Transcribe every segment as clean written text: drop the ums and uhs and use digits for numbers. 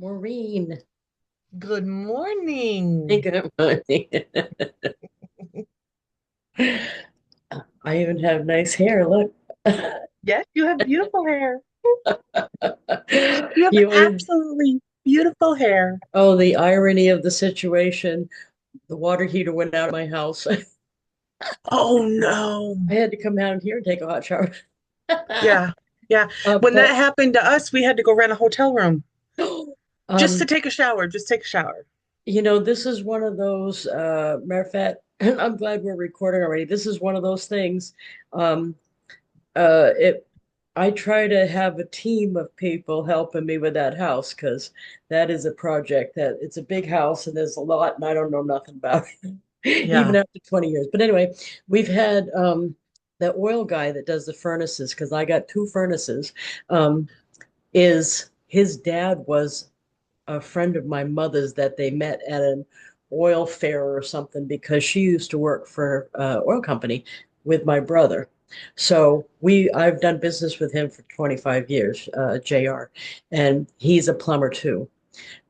Maureen. Good Hey, morning. good morning. I even have nice hair. Look. Yes, you have beautiful hair. You have You would, absolutely beautiful hair. oh, the irony of the situation. The water heater went out of my house. Oh no. I had to come out here and take a hot shower. Yeah, yeah. When that But happened to us, we had to go rent a hotel room just to um, take a shower, just take a shower. this is one of those matter of fact, and I'm glad we're recording already. This is one of those things. Um, it I try to have a team of people helping me with that house because that is a project that it's a big house and there's a lot and I don't know nothing about it even Yeah. after 20 years. But anyway, we've had the oil guy that does the furnaces because I got two furnaces. Um, is his dad was a friend of my mother's that they met at an oil fair or something because she used to work for oil company with my brother. So I've done business with him for 25 years, JR, and he's a plumber too.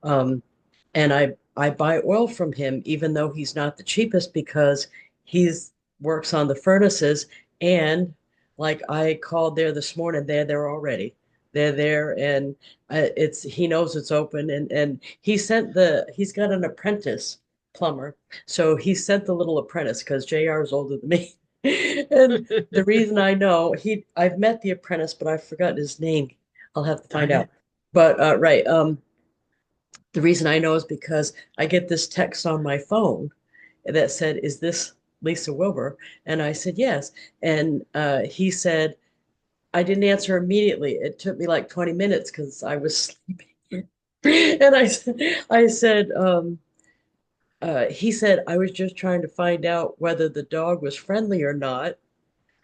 Um, and I buy oil from him even though he's not the cheapest because he's works on the furnaces and like I called there this morning, they're there already. They're there and it's he knows it's open and he's got an apprentice plumber. So he sent the little apprentice because JR is older than me. And the reason I know I've met the apprentice, but I've forgotten his name. I'll have to find Darn out. it. But right, the reason I know is because I get this text on my phone that said, "Is this Lisa Wilber?" And I said, "Yes." And he said, I didn't answer immediately. It took me like 20 minutes because I was sleeping. And he said, I was just trying to find out whether the dog was friendly or not.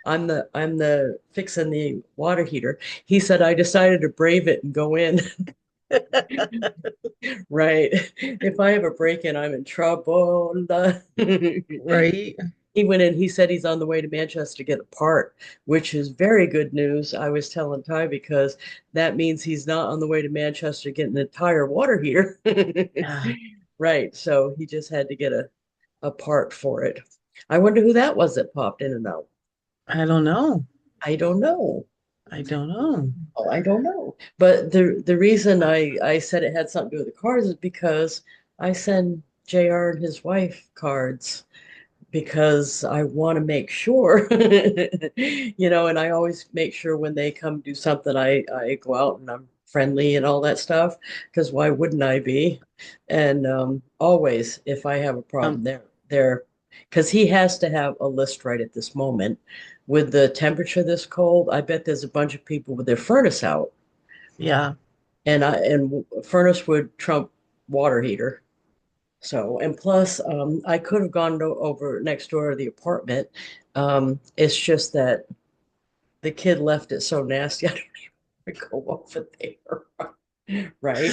I'm the fixing the water heater. He said, I decided to brave it and go in. Right. If I have a break-in, I'm in trouble. Right. He went in, he said he's on the way to Manchester to get a part, which is very good news. I was telling Ty because that means he's not on the way to Manchester getting an entire water heater. Yeah. Right. So he just had to get a part for it. I wonder who that was that popped in and out. I don't know. I don't know. I don't know. Oh, I don't know. But the reason I said it had something to do with the cards is because I send JR and his wife cards because I want to make sure, and I always make sure when they come do something, I go out and I'm friendly and all that stuff because why wouldn't I be? And always, if I have a Um, problem, there, because he has to have a list right at this moment. With the temperature this cold, I bet there's a bunch of people with their furnace out, yeah. and furnace would trump water heater. So, and plus, I could have gone over next door to the apartment. It's just that the kid left it so nasty. I don't even go over there, right?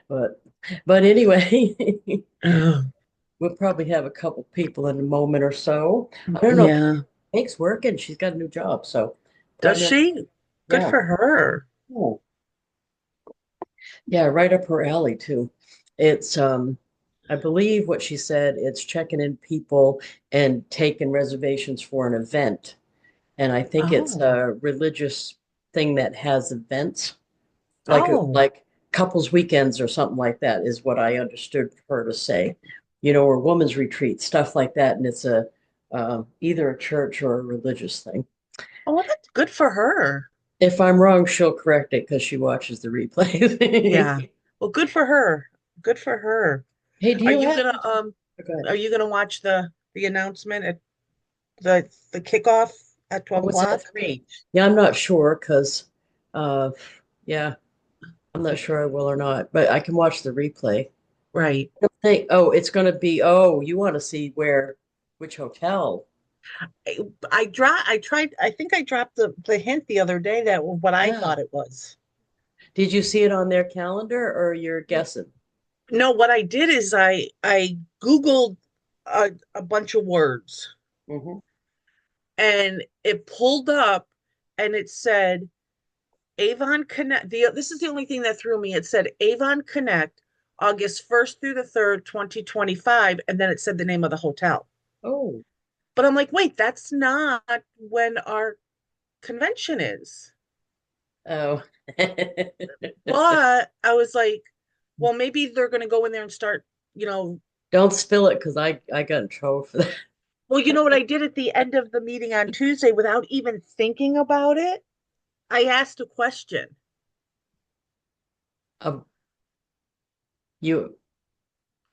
But, but anyway, Oh, we'll probably have a couple people in a moment or so. I don't know. yeah. Meg's working. She's got a new job, so Does right now, she? Good yeah. for her. Oh, yeah, right up her alley too. It's I believe what she said, it's checking in people and taking reservations for an event. And I think it's Oh. a religious thing that has events, Oh. like couples weekends or something like that is what I understood her to say. Or women's retreat, stuff like that. And it's a either a church or a religious thing. Oh, well, that's good for her. If I'm wrong, she'll correct it because she watches the Yeah. replays. Well, good for her. Good for her. Hey, do Are you you happen gonna to? Oh, go ahead. are you gonna watch the announcement at the kickoff at 12 Oh, it's at o'clock? 3. Yeah, I'm not sure because, uh, yeah, I'm not sure I will or not, but I can watch the replay. Right. Oh, it's going to be, oh, you want to see which hotel? I think I dropped the hint the other day that what I Yeah. thought it was. Did you see it on their calendar or you're guessing? No, what I did is I Googled a bunch of words Hmm. and it pulled up and it said Avon Connect. This is the only thing that threw me. It said Avon Connect, August 1st through the 3rd, 2025, and then it said the name of the hotel. Oh, But I'm like, wait, that's not when our convention is. oh. But I was like, well, maybe they're going to go in there and start, you know, Don't spill it because I got in trouble for that. well, you know what I did at the end of the meeting on Tuesday without even thinking about it? I asked a question. Um, you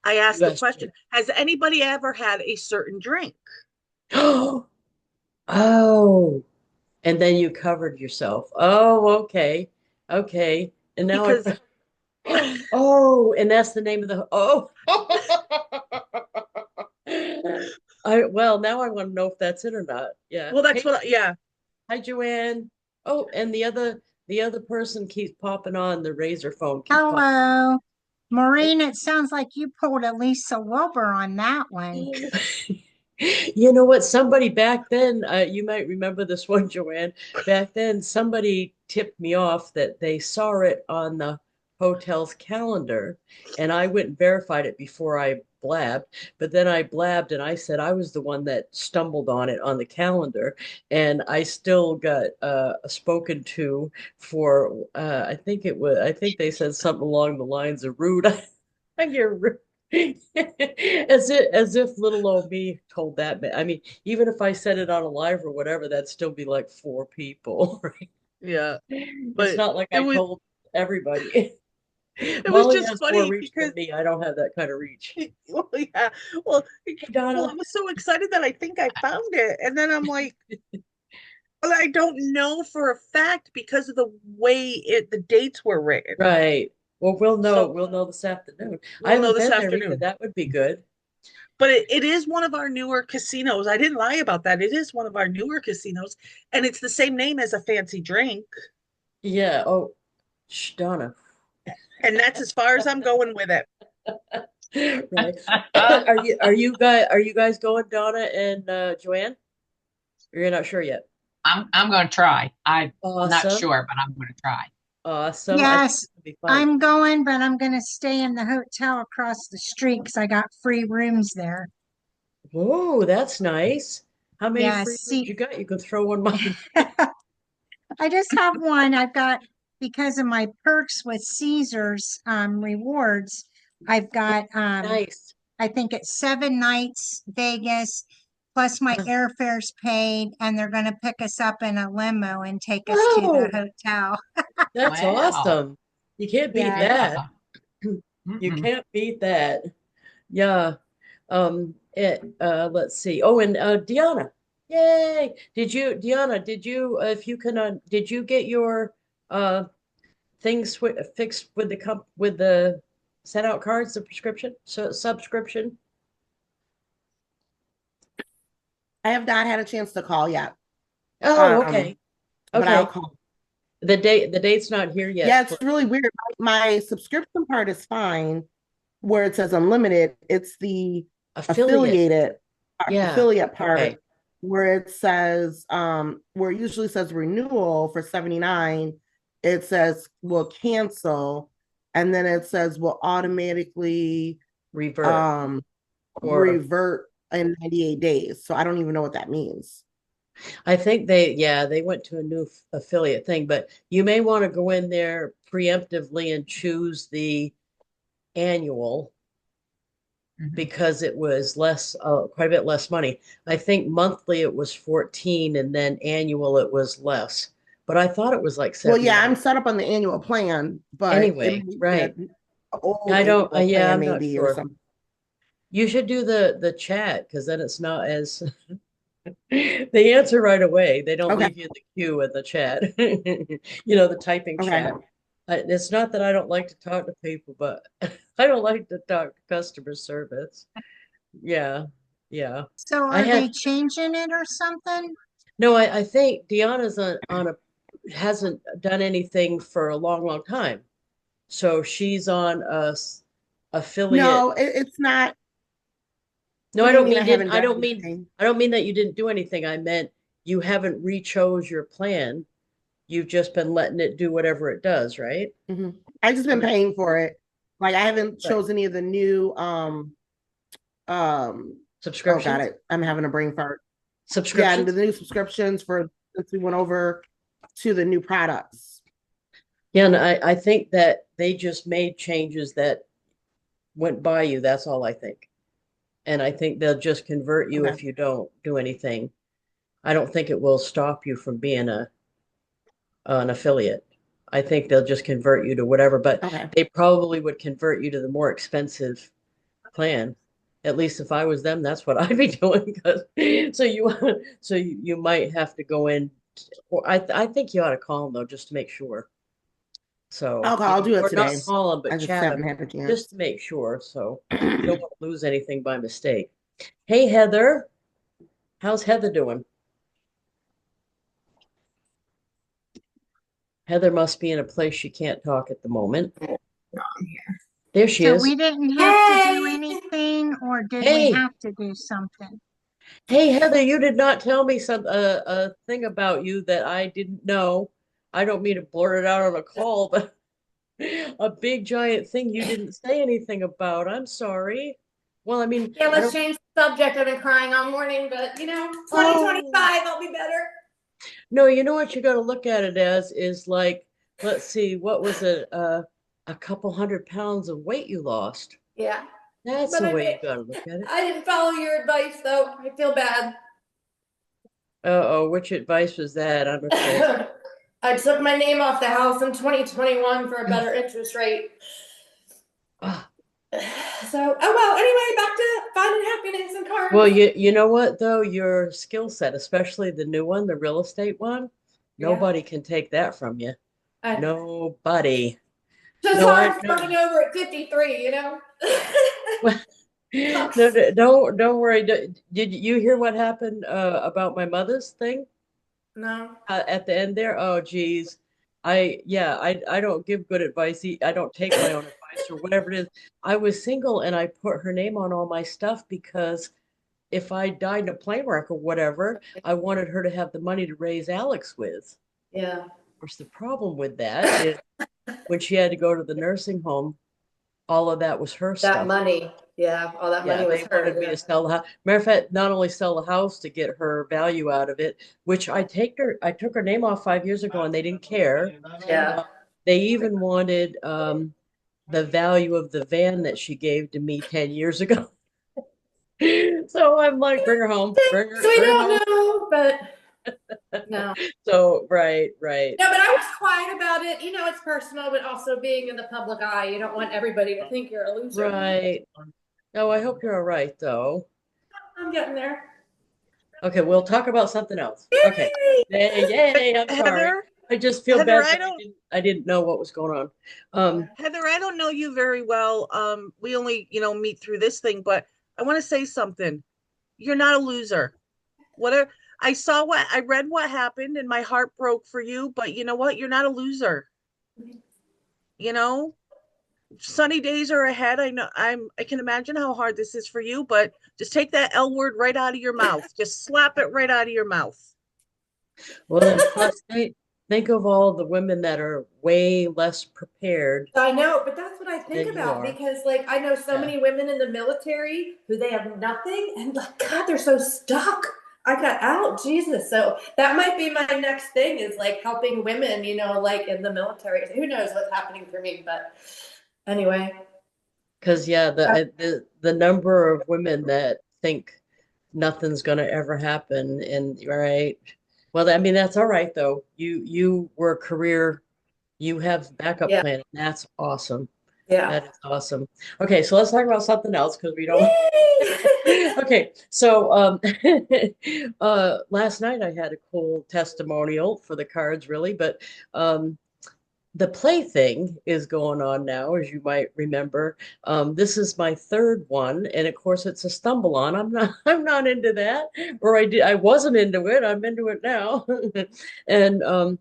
I you asked the asked. question, has anybody ever had a certain drink? Oh, and then you covered yourself. Oh, okay. Okay. And now Because I oh, and that's the name of the oh. I well, now I want to know if that's it or not. Yeah. well, that's Hey, what, yeah. hi Joanne. Oh, and the other person keeps popping on the razor phone keeps popping. Hello. Maureen, it sounds like you pulled a Lisa Wilber on that one. You know what? Somebody back then, you might remember this one, Joanne. Back then, somebody tipped me off that they saw it on the hotel's calendar, and I went and verified it before I blabbed. But then I blabbed and I said I was the one that stumbled on it on the calendar, and I still got spoken to for I think they said something along the lines of rude. I get rude. As if little old me told that. I mean, even if I said it on a live or whatever, that'd still be like four people, right? Yeah. It's But not like it I was, told everybody. it was Molly just has more funny reach because, than me. I don't have that kind of reach. well, yeah, well, Hey, well, I Donna. was so excited that I think I found it. And then I'm like, well, I don't know for a fact because of the way the dates were written. Right. Well, we'll know. So We'll know this afternoon. I we'll know haven't this been there either. afternoon. That would be good. But it is one of our newer casinos. I didn't lie about that. It is one of our newer casinos, and it's the same name as a fancy drink. Yeah. Oh, Donna. And that's as far as I'm going with it. Right. Are you guys going, Donna and Joanne? Or you're not sure yet. I'm going to try. I'm not Awesome. sure, but I'm going to try. Awesome. I think Yes, it'll be fun. I'm going, but I'm going to stay in the hotel across the street because I got free rooms there. Whoa, that's nice. How many Yeah, free rooms see, you got? You can throw one my I just have one. I've got, because of my perks with Caesars rewards, I've got, nice. I think it's 7 nights Vegas, plus my airfare's paid, and they're going to pick us up in a limo and take us to the Oh, hotel. that's Wow. awesome. You can't beat Yeah. that. Yeah. You Mm-mm. can't beat that. Yeah. Let's see. Oh, and Deanna. Yay. Deanna, if you can did you get your uh things fixed with the send out cards, the prescription, so subscription? I have not had a chance to call yet. Oh, Um, okay. but I'll Okay. call. The date's not here Yeah, yet it's for really weird. My subscription part is fine where it says unlimited. It's the affiliate. affiliated Yeah. affiliate Okay. part where it says where it usually says renewal for 79, it says will cancel, and then it says will automatically Revert um or revert in 98 days. So I don't even know what that means. I think they went to a new affiliate thing, but you may want to go in there preemptively and choose the annual Mhm. because it was quite a bit less money. I think monthly it was 14 and then annual it was less. But I thought it was like Well, yeah, I'm 79. set up on the annual plan, but it Anyway, may be right. an old I don't, annual yeah, plan I'm not maybe or sure. something. You should do the chat because then it's not as they answer right away. They don't Okay. leave you in the queue in the chat. The typing Okay. chat. It's not that I don't like to talk to people, but I don't like to talk to customer service. Yeah, yeah. So I are they had changing it or something? no. I think Deanna's on a hasn't done anything for a long, long time, so she's on affiliate. No, it's not. No, What I do you don't mean I mean didn't. haven't I done don't mean. anything? I don't mean that you didn't do anything. I meant you haven't re-chose your plan. you've just been letting it do whatever it does, right? I've just been Okay. paying for it. Like I haven't Right. chose any of the new oh got Subscriptions? it. I'm having a brain fart. Yeah, and Subscriptions? the new subscriptions for since we went over to the new products. Yeah, and I think that they just made changes that went by you. That's all I think. And I think they'll just convert you Okay. if you don't do anything. I don't think it will stop you from being an affiliate. I think they'll just convert you to whatever, but Okay. they probably would convert you to the more expensive plan. At least if I was them, that's what I'd be doing. So you might have to go in. Or I think you ought to call them though, just to make sure. So, Okay, I'll do it or not today. call them, but I just chat haven't them had a just chance. to make sure. So you don't want to lose anything by mistake. Hey, Heather, how's Heather doing? Heather must be in a place she can't talk at the moment. There she So is. we didn't have to do Hey! anything, or did we Hey, have to do something? hey, Heather, you did not tell me a thing about you that I didn't know. I don't mean to blurt it out on a call, but a big giant thing you didn't say anything about. I'm sorry. Well, I mean, Yeah, I let's don't. change the subject. I've been crying all morning, but Oh, 2025, I'll be better. no, you know what you got to look at it as is like, let's see, what was it? A couple 100 pounds of weight you lost. Yeah, That's but the way you got to look at it. I didn't follow your advice, though. I feel bad. Uh-oh, which advice was that? I'm afraid. I took my name off the house in 2021 for a better interest rate. Ah, So, oh well, anyway, back to finding happiness and well, cards. you know what though? Your skill set, especially the new one, the real estate one, Yeah, nobody can take that from you. I, Nobody. just No, I hard no. starting over at 53, you know? Well, no, no, don't worry. Did you hear what happened about my mother's thing No. at the end there? Oh, geez. I don't give good advice. I don't take my own advice or whatever it is. I was single and I put her name on all my stuff because if I died in a plane wreck or whatever, I wanted her to have the money to raise Alex with. Yeah. Of course, the problem with that is when she had to go to the nursing home, all of that was her That stuff. money. Yeah, all that Yeah, money was they hers. wanted me Yeah. to sell the house. Matter of fact, not only sell the house to get her value out of it, which I took her name off 5 years ago and they didn't care. Yeah. They even wanted the value of the van that she gave to me 10 years ago. So I'm like, bring her home, So we bring her don't home. know, but no. So right. No, but I was quiet about it. You know, it's personal, but also being in the public eye, you don't want everybody to think you're a loser. Right. No, I hope you're all right though. I'm getting there. Okay, we'll talk about something else. Okay. Yay! Yay, I'm sorry. Heather, I just feel Heather, bad that I didn't know what was going on. Heather, I don't know you very well. We only, meet through this thing, but I want to say something. You're not a loser. Whatever. I read what happened and my heart broke for you, but you know what? You're not a loser. You know, sunny days are ahead. I can imagine how hard this is for you, but just take that L word right out of your mouth. Just slap it right out of your mouth. Well, then plus think of all the women that are way less prepared I know, but that's what I think than you about are. because, like, I know so Yeah. many women in the military who they have nothing, and like, God, they're so stuck. I got out, Jesus. So that might be my next thing is like helping women, like in the military. Who knows what's happening for me? But anyway, Because yeah, the number of women that think nothing's gonna ever happen, and right. Well, I mean that's all right though. You were a career, you have backup yeah, plan, and that's awesome. yeah. That is awesome. Okay, so let's talk about something else because we don't. Yay! Okay, so last night I had a cool testimonial for the cards, really, but the play thing is going on now, as you might remember. This is my third one, and of course it's a stumble on. I'm not into that, or I wasn't into it. I'm into it now, and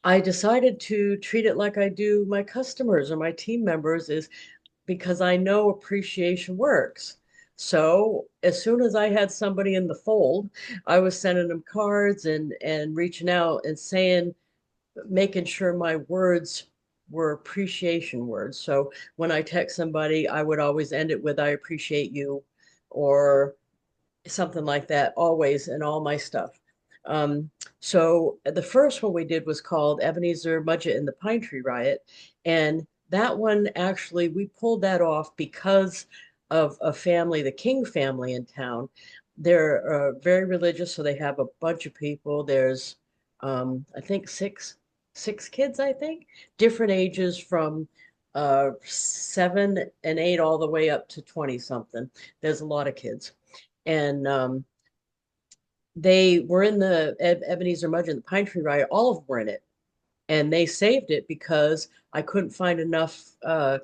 I decided to treat it like I do my customers or my team members, is because I know appreciation works. So as soon as I had somebody in the fold, I was sending them cards and reaching out and saying, making sure my words were appreciation words. So when I text somebody, I would always end it with, I appreciate you, or something like that, always in all my stuff. Um, so the first one we did was called Ebenezer Mudgett and the Pine Tree Riot. And that one actually, we pulled that off because of a family, the King family in town. They're very religious, so they have a bunch of people. There's, I think, six kids, I think, different ages from 7 and 8 all the way up to 20 something. There's a lot of kids. And they were in the Ebenezer Mudgett and the Pine Tree Riot. All of them were in it, and they saved it because I couldn't find enough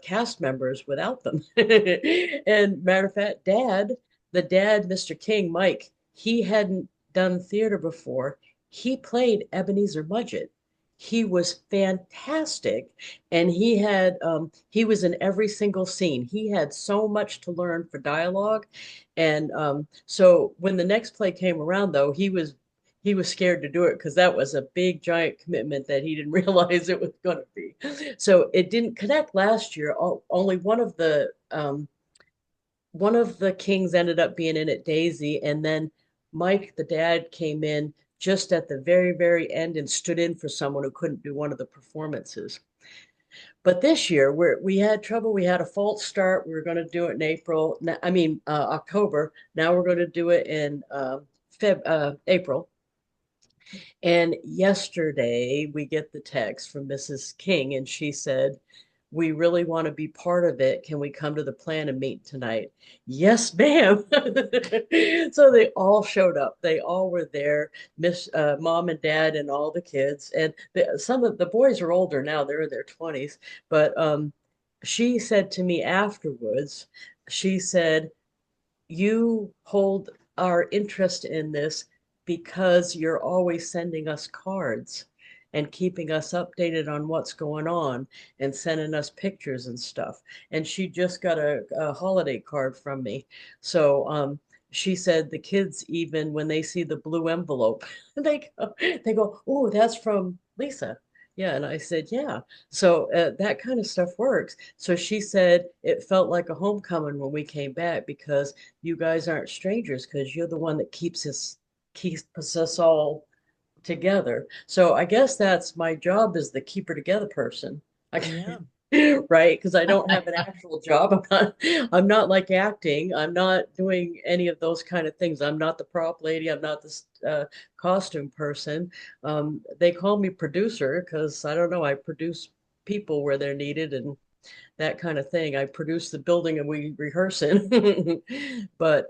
cast members without them. And matter of fact, the dad, Mr. King, Mike, he hadn't done theater before. He played Ebenezer Mudgett. He was fantastic, and he was in every single scene. He had so much to learn for dialogue, and so when the next play came around, though, he was scared to do it because that was a big giant commitment that he didn't realize it was going to be. So it didn't connect last year. Only one of the kings ended up being in it, Daisy, and then Mike, the dad, came in just at the very, very end and stood in for someone who couldn't do one of the performances. But this year we had trouble. We had a false start. We were going to do it in October. Now we're going to do it in April. And yesterday we get the text from Mrs. King, and she said, we really want to be part of it. Can we come to the plan and meet tonight? Yes, ma'am. So they all showed up. They all were there, mom and dad and all the kids. And some of the boys are older now. They're in their 20s. But she said to me afterwards, she said, you hold our interest in this because you're always sending us cards and keeping us updated on what's going on and sending us pictures and stuff. And she just got a holiday card from me. So she said the kids, even when they see the blue envelope, they go, oh, that's from Lisa. Yeah, and I said, yeah. So that kind of stuff works. So she said it felt like a homecoming when we came back because you guys aren't strangers because you're the one that keeps us all together. So I guess that's my job as the keeper together person. Yeah. Right? Because I don't have an actual job. I'm not like acting. I'm not doing any of those kind of things. I'm not the prop lady. I'm not the costume person. They call me producer because I don't know. I produce people where they're needed and that kind of thing. I produce the building and we rehearse it. But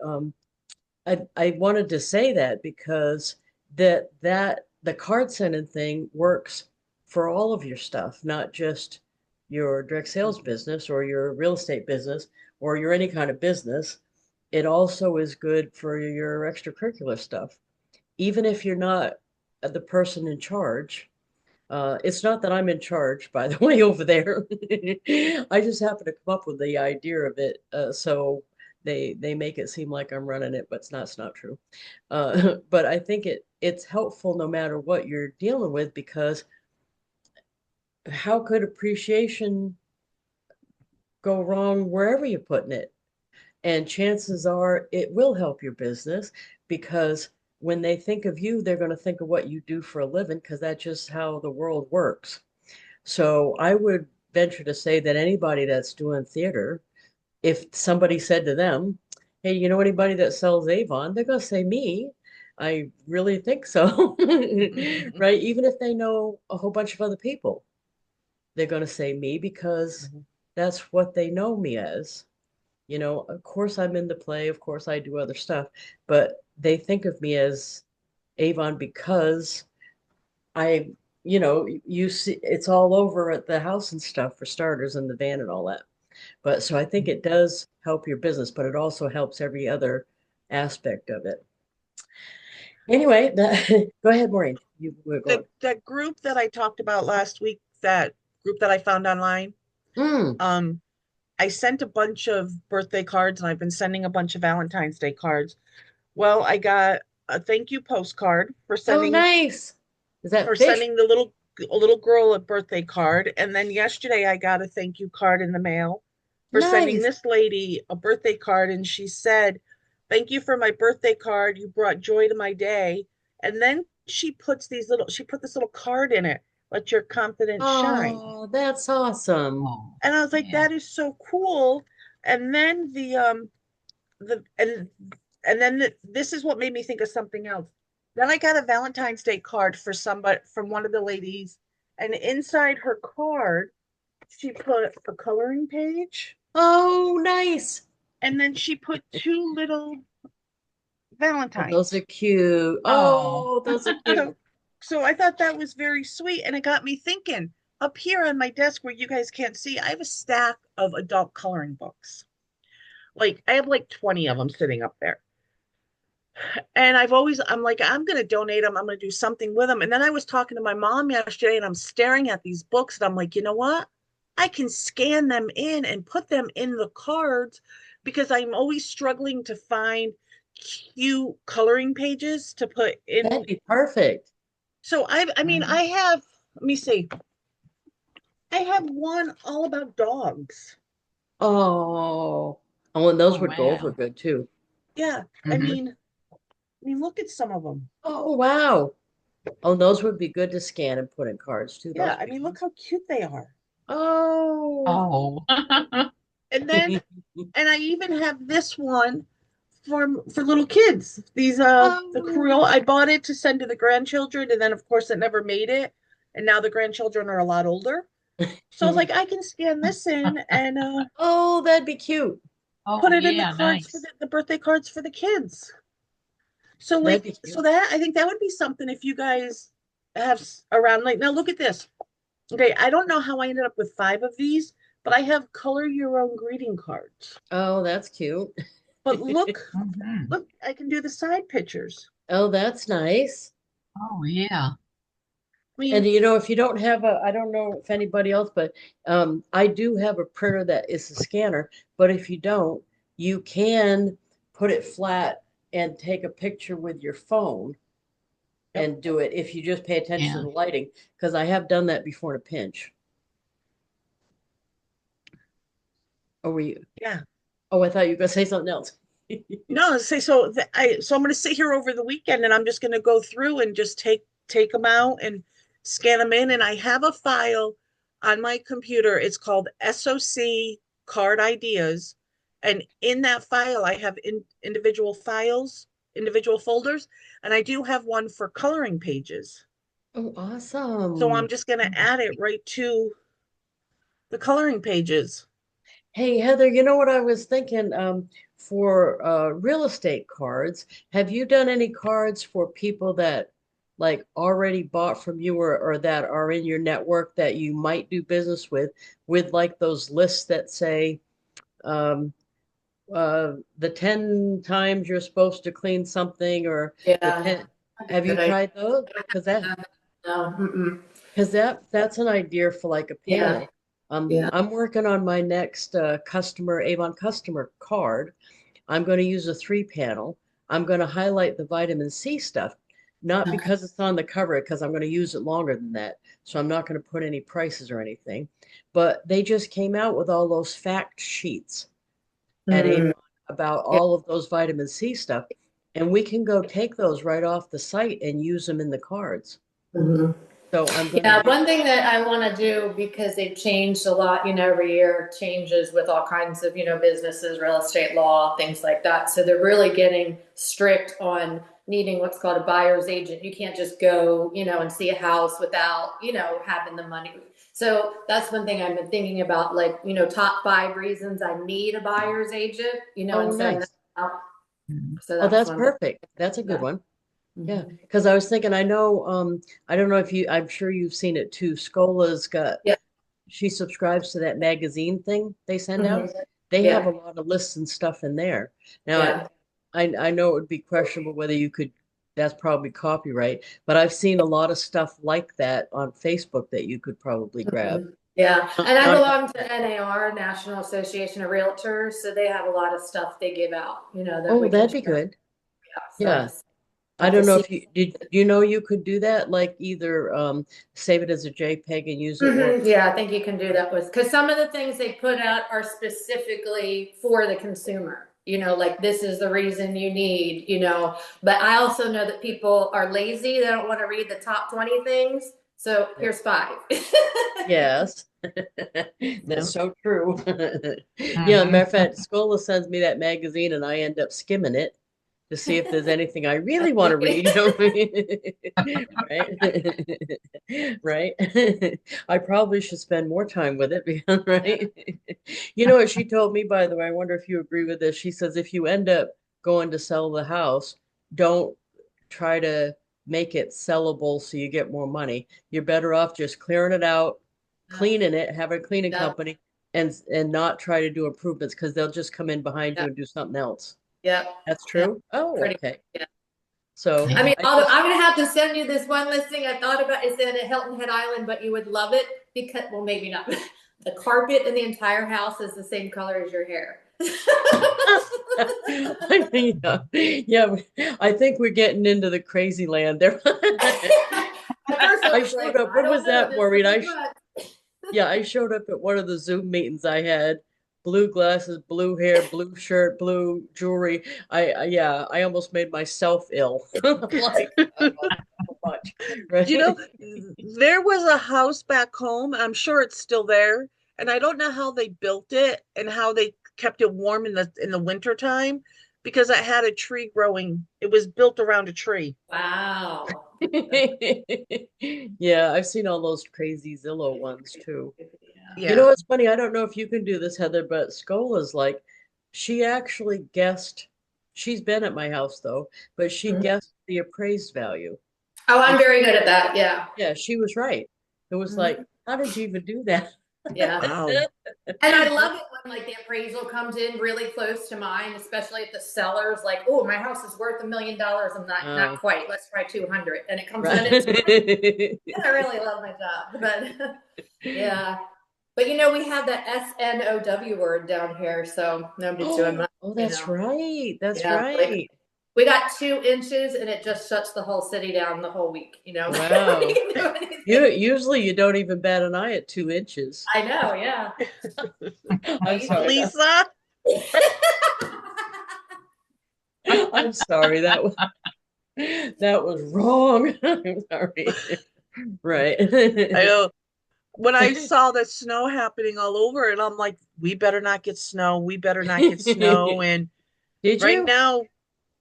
I wanted to say that because that the card sending thing works for all of your stuff, not just your direct sales business or your real estate business or your any kind of business. It also is good for your extracurricular stuff. Even if you're not the person in charge, it's not that I'm in charge, by the way, over there. I just happen to come up with the idea of it. So they make it seem like I'm running it, but it's not true. But I think it's helpful no matter what you're dealing with, because how could appreciation go wrong wherever you're putting it? And chances are it will help your business, because when they think of you, they're going to think of what you do for a living, because that's just how the world works. So I would venture to say that anybody that's doing theater, if somebody said to them, hey, you know anybody that sells Avon? They're going to say me. I really think so. Right? Even if they know a whole bunch of other people, they're going to say me because that's what they know me as. Of course I'm in the play, of course I do other stuff, but they think of me as Avon because you see it's all over at the house and stuff, for starters, and the van and all that. But so I think it does help your business, but it also helps every other aspect of it. Anyway, go ahead, Maureen. You were going. That group that I talked about last week, that group that I found online, Mm, I sent a bunch of birthday cards and I've been sending a bunch of Valentine's Day cards. Well, I got a thank you postcard Oh, nice. Is for that fish? sending the little girl a birthday card, and then yesterday I got a thank you card in the mail for sending Nice. this lady a birthday card, and she said, "Thank you for my birthday card. You brought joy to my day." And then she put this little card in it, "Let your confidence shine." Oh, that's awesome. Oh, And I was like, yeah. that is so cool. And then the and then this is what made me think of something else. Then I got a Valentine's Day card for somebody from one of the ladies, and inside her card, she put a coloring page, Oh, nice. and then she put two little Oh, those are Valentines. cute. Oh. Oh, those are cute. So I thought that was very sweet, and it got me thinking. Up here on my desk, where you guys can't see, I have a stack of adult coloring books. Like I have like 20 of them sitting up there. And I'm like, I'm going to donate them. I'm going to do something with them. And then I was talking to my mom yesterday and I'm staring at these books and I'm like, you know what? I can scan them in and put them in the cards because I'm always struggling to find cute coloring pages to put in. That'd be perfect. So I mean, Mhm. let me see. I have one all about dogs. Oh, oh, and those Oh, would go over wow. good too. Yeah. Mhm. I mean, look at some of them. Oh, wow. Oh, those would be good to scan and put in cards too. Yeah. Those I big mean, look ones. how cute they are. Oh. Oh. And then and I even have this one for little kids. These the Oh. Creole. I bought it to send to the grandchildren, and then of course it never made it. And now the grandchildren are a lot older. So I was like, I can scan this in and Oh, that'd be cute. put Oh, it in the yeah, cards for nice. the birthday cards for the kids. So That'd like be so cute. that I think that would be something if you guys have around like now look at this. Okay, I don't know how I ended up with 5 of these, but I have color your own greeting cards. Oh, that's cute. But look, Mhm. look, I can do the side pictures. Oh, that's nice. Oh, yeah. I And mean, you know, if you don't have I don't know if anybody else, but I do have a printer that is a scanner. But if you don't, you can put it flat and take a picture with your phone yep. and do it if you just pay attention to Yeah. the lighting, because I have done that before in a pinch. Or were you? Yeah. Oh, I thought you were gonna say something else. No, say so. So I'm going to sit here over the weekend, and I'm just going to go through and just take them out and scan them in. And I have a file on my computer. It's called SOC Card Ideas, and in that file, I have individual files, individual folders, and I do have one for coloring pages. Oh, So I'm awesome. just going to add it right to the coloring pages. Hey, Heather, you know what I was thinking? For real estate cards, have you done any cards for people that like already bought from you or that are in your network that you might do business with like those lists that say um, the 10 times you're supposed to clean something or the Yeah. 10, have you Good idea. tried those? No. Mm-mm. Because that's an idea for like a Yeah. panel. Yeah. I'm working on my next customer Avon customer card. I'm going to use a 3 panel. I'm going to highlight the vitamin C stuff, not Okay. because it's on the cover, because I'm going to use it longer than that. So I'm not going to put any prices or anything. But they just came out with all those fact sheets at Mm. Avon about Yeah. all of those vitamin C stuff. And we can go take those right off the site and use them in the cards. Mhm. So I'm going to Yeah, do. one thing that I want to do because they've changed a lot, every year changes with all kinds of, businesses, real estate law, things like that. So they're really getting strict on needing what's called a buyer's agent. You can't just go, and see a house without, having the money. So that's one thing I've been thinking about, like, top 5 reasons I need a buyer's agent, Oh, and send that nice. out. Mhm. So Oh, that's that's one thing. perfect. That's a good Yeah. one. Yeah, Mhm. because I was thinking, I know, I don't know if I'm sure you've seen it too. Scola's got, Yeah. she subscribes to that magazine thing they send out. Mhm. They have a Yeah. lot of lists and stuff in there. Now, Yeah. I know it would be questionable whether you could, that's probably copyright, but I've seen a lot of stuff like that on Facebook that you could probably grab. Yeah, and I Not- belong to NAR, National Association of Realtors, so they have a lot of stuff they give out, that Oh, we can that'd be share. good. So I Yeah. just I have to don't know see. if you could do that, like either save it as a JPEG and use it, or Yeah, I think you can do that with, because some of the things they put out are specifically for the consumer. Like this is the reason you need, but I also know that people are lazy. They don't want to read the top 20 things. So here's 5. yes. That's so true. Yeah, matter of fact, Scola sends me that magazine and I end up skimming it to see if there's anything I really want to read. Right? Right? I probably should spend more time with it because, right? You know what she told me, by the way, I wonder if you agree with this. She says if you end up going to sell the house, don't try to make it sellable so you get more money. You're better off just clearing it out, cleaning it, have a cleaning Yep. company, and not try to do improvements because they'll just come in behind you Yep. and do something else. Yep. That's true. Oh, Pretty. okay. Yeah. So I mean, I although just, I'm gonna have to send you this one listing I thought about. It's in a Hilton Head Island, but you would love it because, well, maybe not. The carpet in the entire house is the same color as your hair. yeah, yeah. I think we're getting into the crazy land there. At first I I was showed like, up. I What don't was know, that, this Maureen? could be much. Yeah, I showed up at one of the Zoom meetings I had. Blue glasses, blue hair, blue shirt, blue jewelry. Yeah, I almost made myself ill. I'm like, oh, so much, You know, right? there was a house back home. I'm sure it's still there, and I don't know how they built it and how they kept it warm in the winter time because I had a tree growing. It was built around a tree. Wow. Yeah, I've seen all those crazy Zillow ones too. You know Yeah. what's funny? I don't know if you can do this, Heather, but Scola's like, she actually guessed. She's been at my house though, but she Mhm. guessed the appraised value. Oh, I'm And very good at that. Yeah. yeah, she was right. It was like, Mhm. how did you even do that? Yeah. Wow. And I love it when like the appraisal comes in really close to mine, especially if the seller's like, "Oh, my house is worth $1 million." I'm not Oh, quite. Let's try 200, and it comes in. It's right. I really love my job, but yeah. But we have that SNOW word down here, so nobody's doing much. Oh, that's right. That's Yeah, like right. we got 2 inches, and it just shuts the whole city down the whole week. Wow. We can do anything. Usually you don't even bat an eye at 2 inches. I know, yeah. I'm sorry. Lisa, I'm sorry. That was wrong. I'm sorry. Right. I when I saw the snow happening all over, and I'm like, we better not get snow. We better not get snow. And Did right you? now,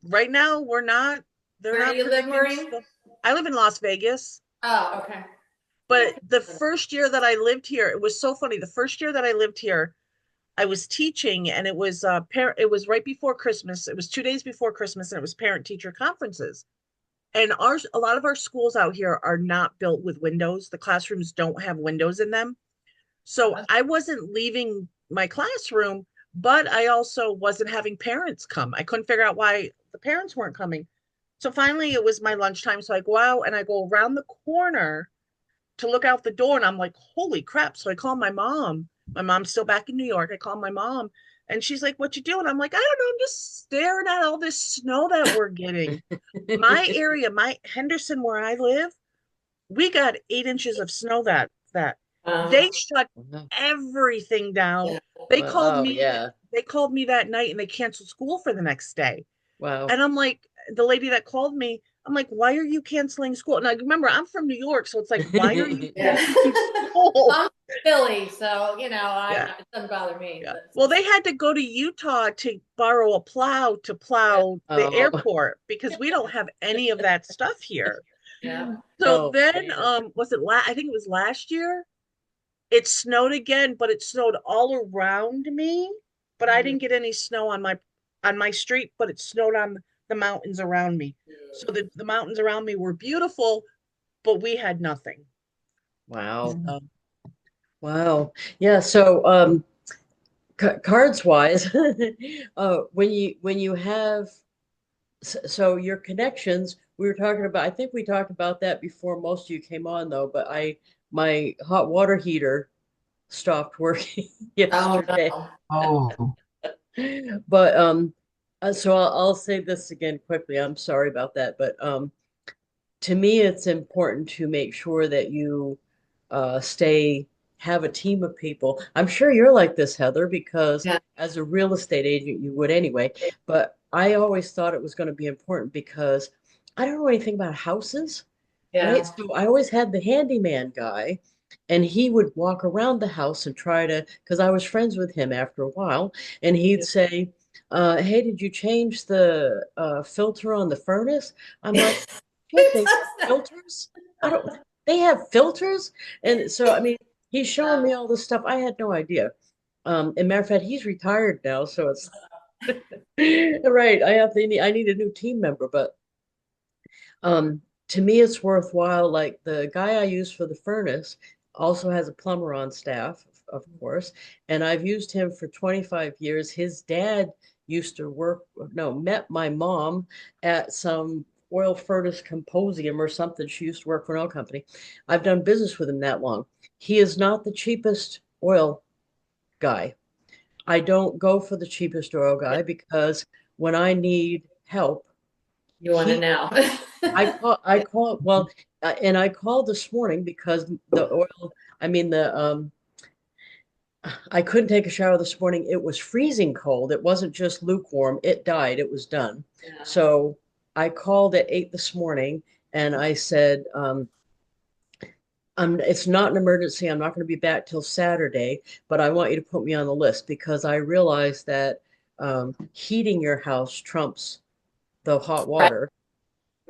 right now, we're not. They're Where do not you live, predicting Maureen? snow. I live in Las Vegas. Oh, okay. But the first year that I lived here, it was so funny. The first year that I lived here, I was teaching, and it was it was right before Christmas. It was 2 days before Christmas, and it was parent teacher conferences. And a lot of our schools out here are not built with windows. The classrooms don't have windows in them. So I wasn't leaving my classroom, but I also wasn't having parents come. I couldn't figure out why the parents weren't coming. So finally it was my lunchtime. So I go out and I go around the corner to look out the door, and I'm like, holy crap. So I call my mom. My mom's still back in New York. I call my mom, and she's like, what you doing? I'm like, I don't know. I'm just staring at all this snow that we're getting. My area, my Henderson, where I live, we got 8 inches of snow that they shut Wow. everything down. Yeah. They called Oh, me, yeah. they called me that night and they canceled school for the next day. Wow. And I'm like, the lady that called me, I'm like, why are you canceling school? And I remember I'm from New York, so it's like, why are you Yeah. canceling school? I'm Philly, so Yeah. it doesn't bother me. Yeah. But Well, they had to go to Utah to borrow a plow to plow the Oh. airport because we don't have any of that stuff here. yeah. So Oh, then, man. was it I think it was last year. It snowed again, but it snowed all around me. But I didn't get any snow on my street, but it snowed on the mountains around me. So the mountains around me were beautiful, but we had nothing. Wow. So, Wow. Yeah, so cards wise, when you have so your connections, we were talking about, I think we talked about that before most of you came on though, but my hot water heater stopped working Oh yesterday. no. Oh, But so I'll say this again quickly. I'm sorry about that, but to me, it's important to make sure that you have a team of people. I'm sure you're like this, Heather, because Yeah. as a real estate agent, you would anyway. But I always thought it was going to be important because I don't know anything about houses, right? Yeah. So I always had the handyman guy, and he would walk around the house and try to, because I was friends with him after a while, and he'd say, "Hey, did you change the filter on the furnace?" I'm like, Who "Shit, they does that? filters? I don't. They have filters?" And so, I mean, he's showing me all this stuff. I had no idea. And matter of fact, he's retired now, so it's right. I need a new team member, but to me, it's worthwhile. Like the guy I use for the furnace also has a plumber on staff, of course, and I've used him for 25 years. His dad used to work, no, met my mom at some oil furnace symposium or something. She used to work for an oil company. I've done business with him that long. He is not the cheapest oil guy. I don't go for the cheapest oil guy because when I need help, You want to he know? well, and I called this morning because the oil, I mean, I couldn't take a shower this morning. It was freezing cold. It wasn't just lukewarm. It died. It was done. Yeah. So I called at 8 this morning and I said, it's not an emergency. I'm not going to be back till Saturday, but I want you to put me on the list because I realize that heating your house trumps the hot Right. water.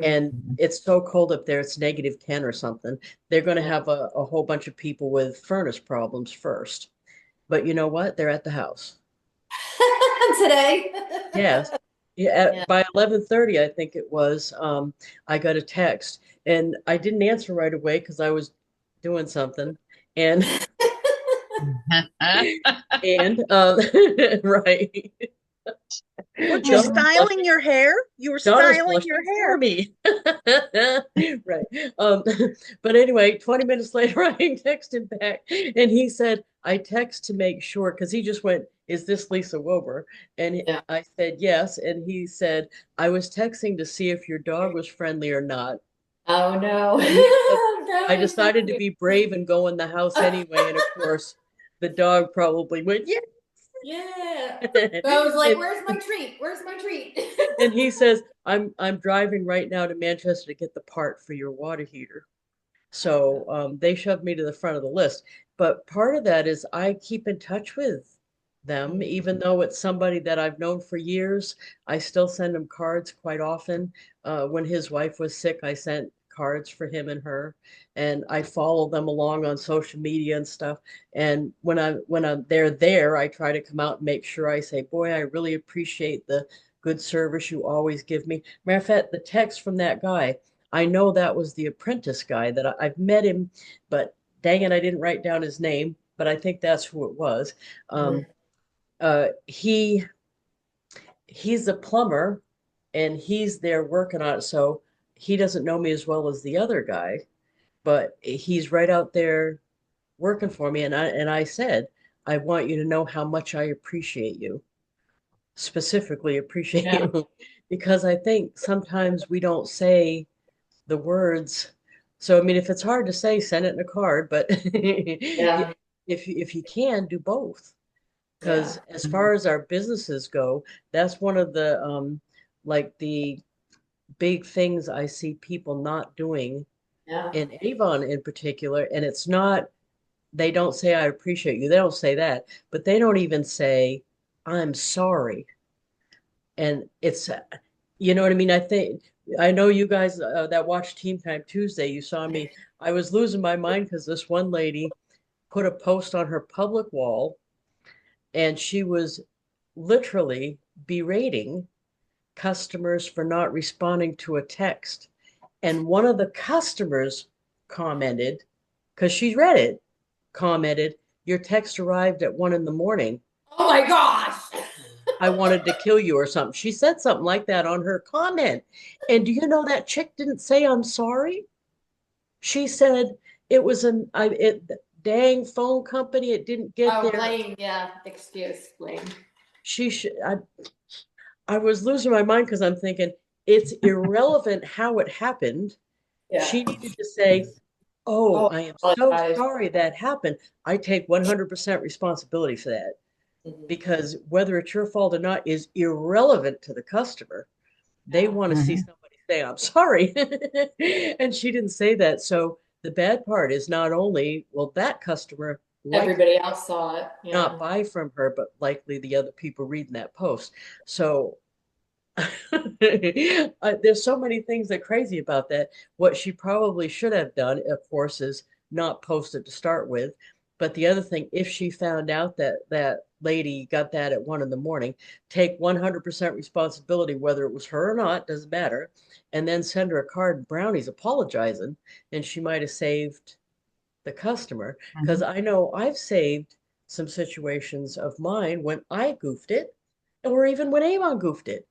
And it's so cold up there, it's -10 or something. They're going to have a whole bunch of people with furnace problems first. But you know what? They're at the house. Today. Yes. Yeah, Yeah. by 11:30, I think it was, I got a text and I didn't answer right away because I was doing something. And and right. What, you Donna's styling blushing. your hair? You were Donna's styling your blushing for hair. me. Right. Um, but anyway, 20 minutes later, I texted him back and he said, I text to make sure because he just went, "Is this Lisa Wilber?" And Yeah. I said, "Yes." And he said, "I was texting to see if your dog was friendly or not." Oh no. And he said, I That is so decided to cute. be brave and go in the house anyway. And of course, the dog probably went, "Yeah." Yeah. I was like, And "Where's my treat? Where's my treat?" and he says, I'm driving right now to Manchester to get the part for your water heater. So they shoved me to the front of the list. But part of that is I keep in touch with them, even though it's somebody that I've known for years. I still send him cards quite often. When his wife was sick, I sent cards for him and her, and I follow them along on social media and stuff. And when they're there, I try to come out and make sure I say, "Boy, I really appreciate the good service you always give me." Matter of fact, the text from that guy, I know that was the apprentice guy that I've met him, but dang it, I didn't write down his name, but I think that's who it was. Mhm. He he's a plumber and he's there working on it. So he doesn't know me as well as the other guy, but he's right out there working for me. And I said, I want you to know how much I appreciate you, specifically appreciate Yeah. you, because I think sometimes we don't say the words. So I mean, if it's hard to say, send it in a card, but Yeah. if you can, do both. Yeah. Because as far as our businesses go, that's one of the like the big things I see people not doing Yeah. in Avon in particular. And it's not, they don't say I appreciate you. They don't say that, but they don't even say I'm sorry. And it's, you know what I mean? I know you guys that watch Team Time Tuesday, you saw me. I was losing my mind because this one lady put a post on her public wall and she was literally berating customers for not responding to a text. And one of the customers commented, because she read it, commented, "Your text arrived at 1 a.m. Oh my gosh. I wanted to kill you," or something. She said something like that on her comment. And do you know that chick didn't say I'm sorry? She said it was dang phone company, it didn't get Oh, there. blame, yeah, excuse, blame. She should. I was losing my mind because I'm thinking it's irrelevant how it happened. Yeah. She needed to say, "Oh, Oh, I am so apologize. sorry that happened. I take 100% responsibility for that." Mhm. Because whether it's your fault or not is irrelevant to the customer. They Yeah. want to see somebody say, "I'm sorry." And she didn't say that. So the bad part is not only will that customer likely Everybody else saw it. not Yeah. buy from her, but likely the other people reading that post. So there's so many things that are crazy about that. What she probably should have done, of course, is not post it to start with. But the other thing, if she found out that that lady got that at 1 in the morning, take 100% responsibility, whether it was her or not, doesn't matter, and then send her a card and brownies apologizing, and she might have saved the customer. Because I know I've saved some situations of mine when I goofed it, or even when Avon goofed it.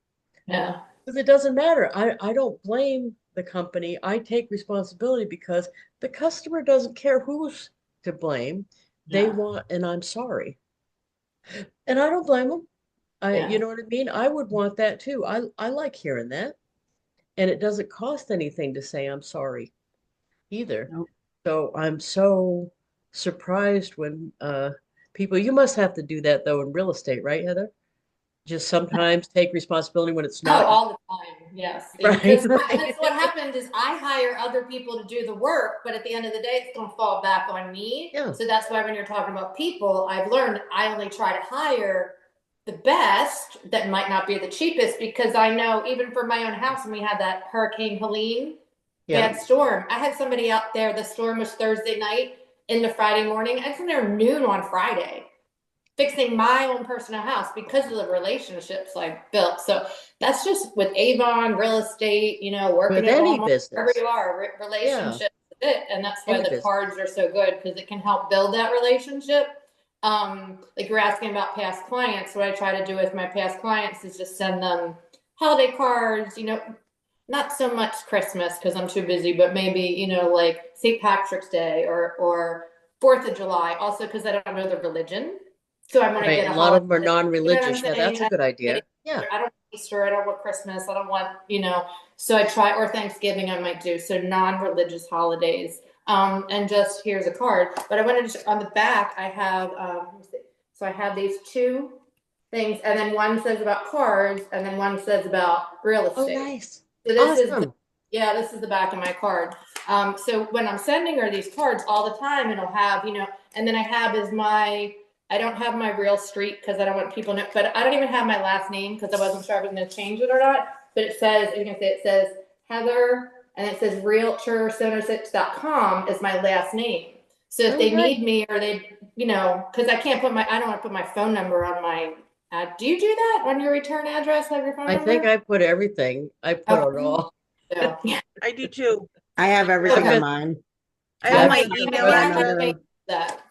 Yeah. Because it doesn't matter. I don't blame the company. I take responsibility because the customer doesn't care who's to blame. They Yeah. want, and I'm sorry. And I don't blame them. Yeah. You know what I mean? I would want that too. I like hearing that. And it doesn't cost anything to say I'm sorry either. Nope. So I'm so surprised when people, you must have to do that though in real estate, right, Heather? Just sometimes take responsibility when it's Oh, not all the time. Yes. right. Because what happens is I hire other people to do the work, but at the end of the day, it's going to fall back on me. Yeah. So that's why when you're talking about people, I've learned I only try to hire the best that might not be the cheapest, because I know even for my own house, when we had that Hurricane Helene Yeah. bad storm, I had somebody out there. The storm was Thursday night into Friday morning. I was in there noon on Friday, fixing my own personal house because of the relationships I've built. So that's just with Avon, real estate, working With at any Walmart, wherever business. you are, Yeah. relationships is it. And that's why Any the business. cards are so good, because it can help build that relationship. Like you're asking about past clients. What I try to do with my past clients is just send them holiday cards, not so much Christmas because I'm too busy, but maybe, like St. Patrick's Day or 4th of July, also because I don't know the religion. So I want to Right. get A a lot of them are holiday. non-religious. Yeah, saying? that's a good idea. Yeah. I don't want Easter, I don't want Christmas, I don't want, so I try, or Thanksgiving I might do. So non-religious holidays. And just here's a card. But I wanted to, on the back, I have, let me see. So I have these two things, and then one says about cards, and then one says about real Oh, estate. nice. So this is Awesome. this is the back of my card. So when I'm sending her these cards all the time, it'll have, and then I have I don't have my real street because I don't want people to know, but I don't even have my last name because I wasn't sure I was going to change it or not. But it says, you can say it says Heather, and it says realtor706.com is my last name. So if they need me, or they, because I don't want to put my phone number on my, do you do that on your return address? Have your phone I number? think I put everything. I put it all. Yeah. I do too. I have everything Okay. on mine. I Oh, have my my email phone address number. makes that.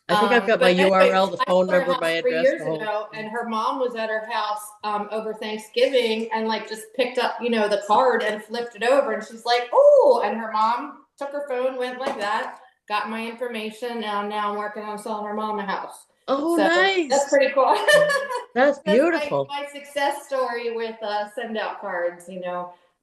I think I've got my But anyways, URL, the I phone was at her number, my house 3 address, years the whole. ago, and her mom was at her house over Thanksgiving, and like just picked up, the card and flipped it over, and she's like, "Oh!" And her mom took her phone, went like that, got my information, and now I'm working on selling her mom a house. Oh, So nice. that's pretty cool. That's That's beautiful. my success story with SendOutCards,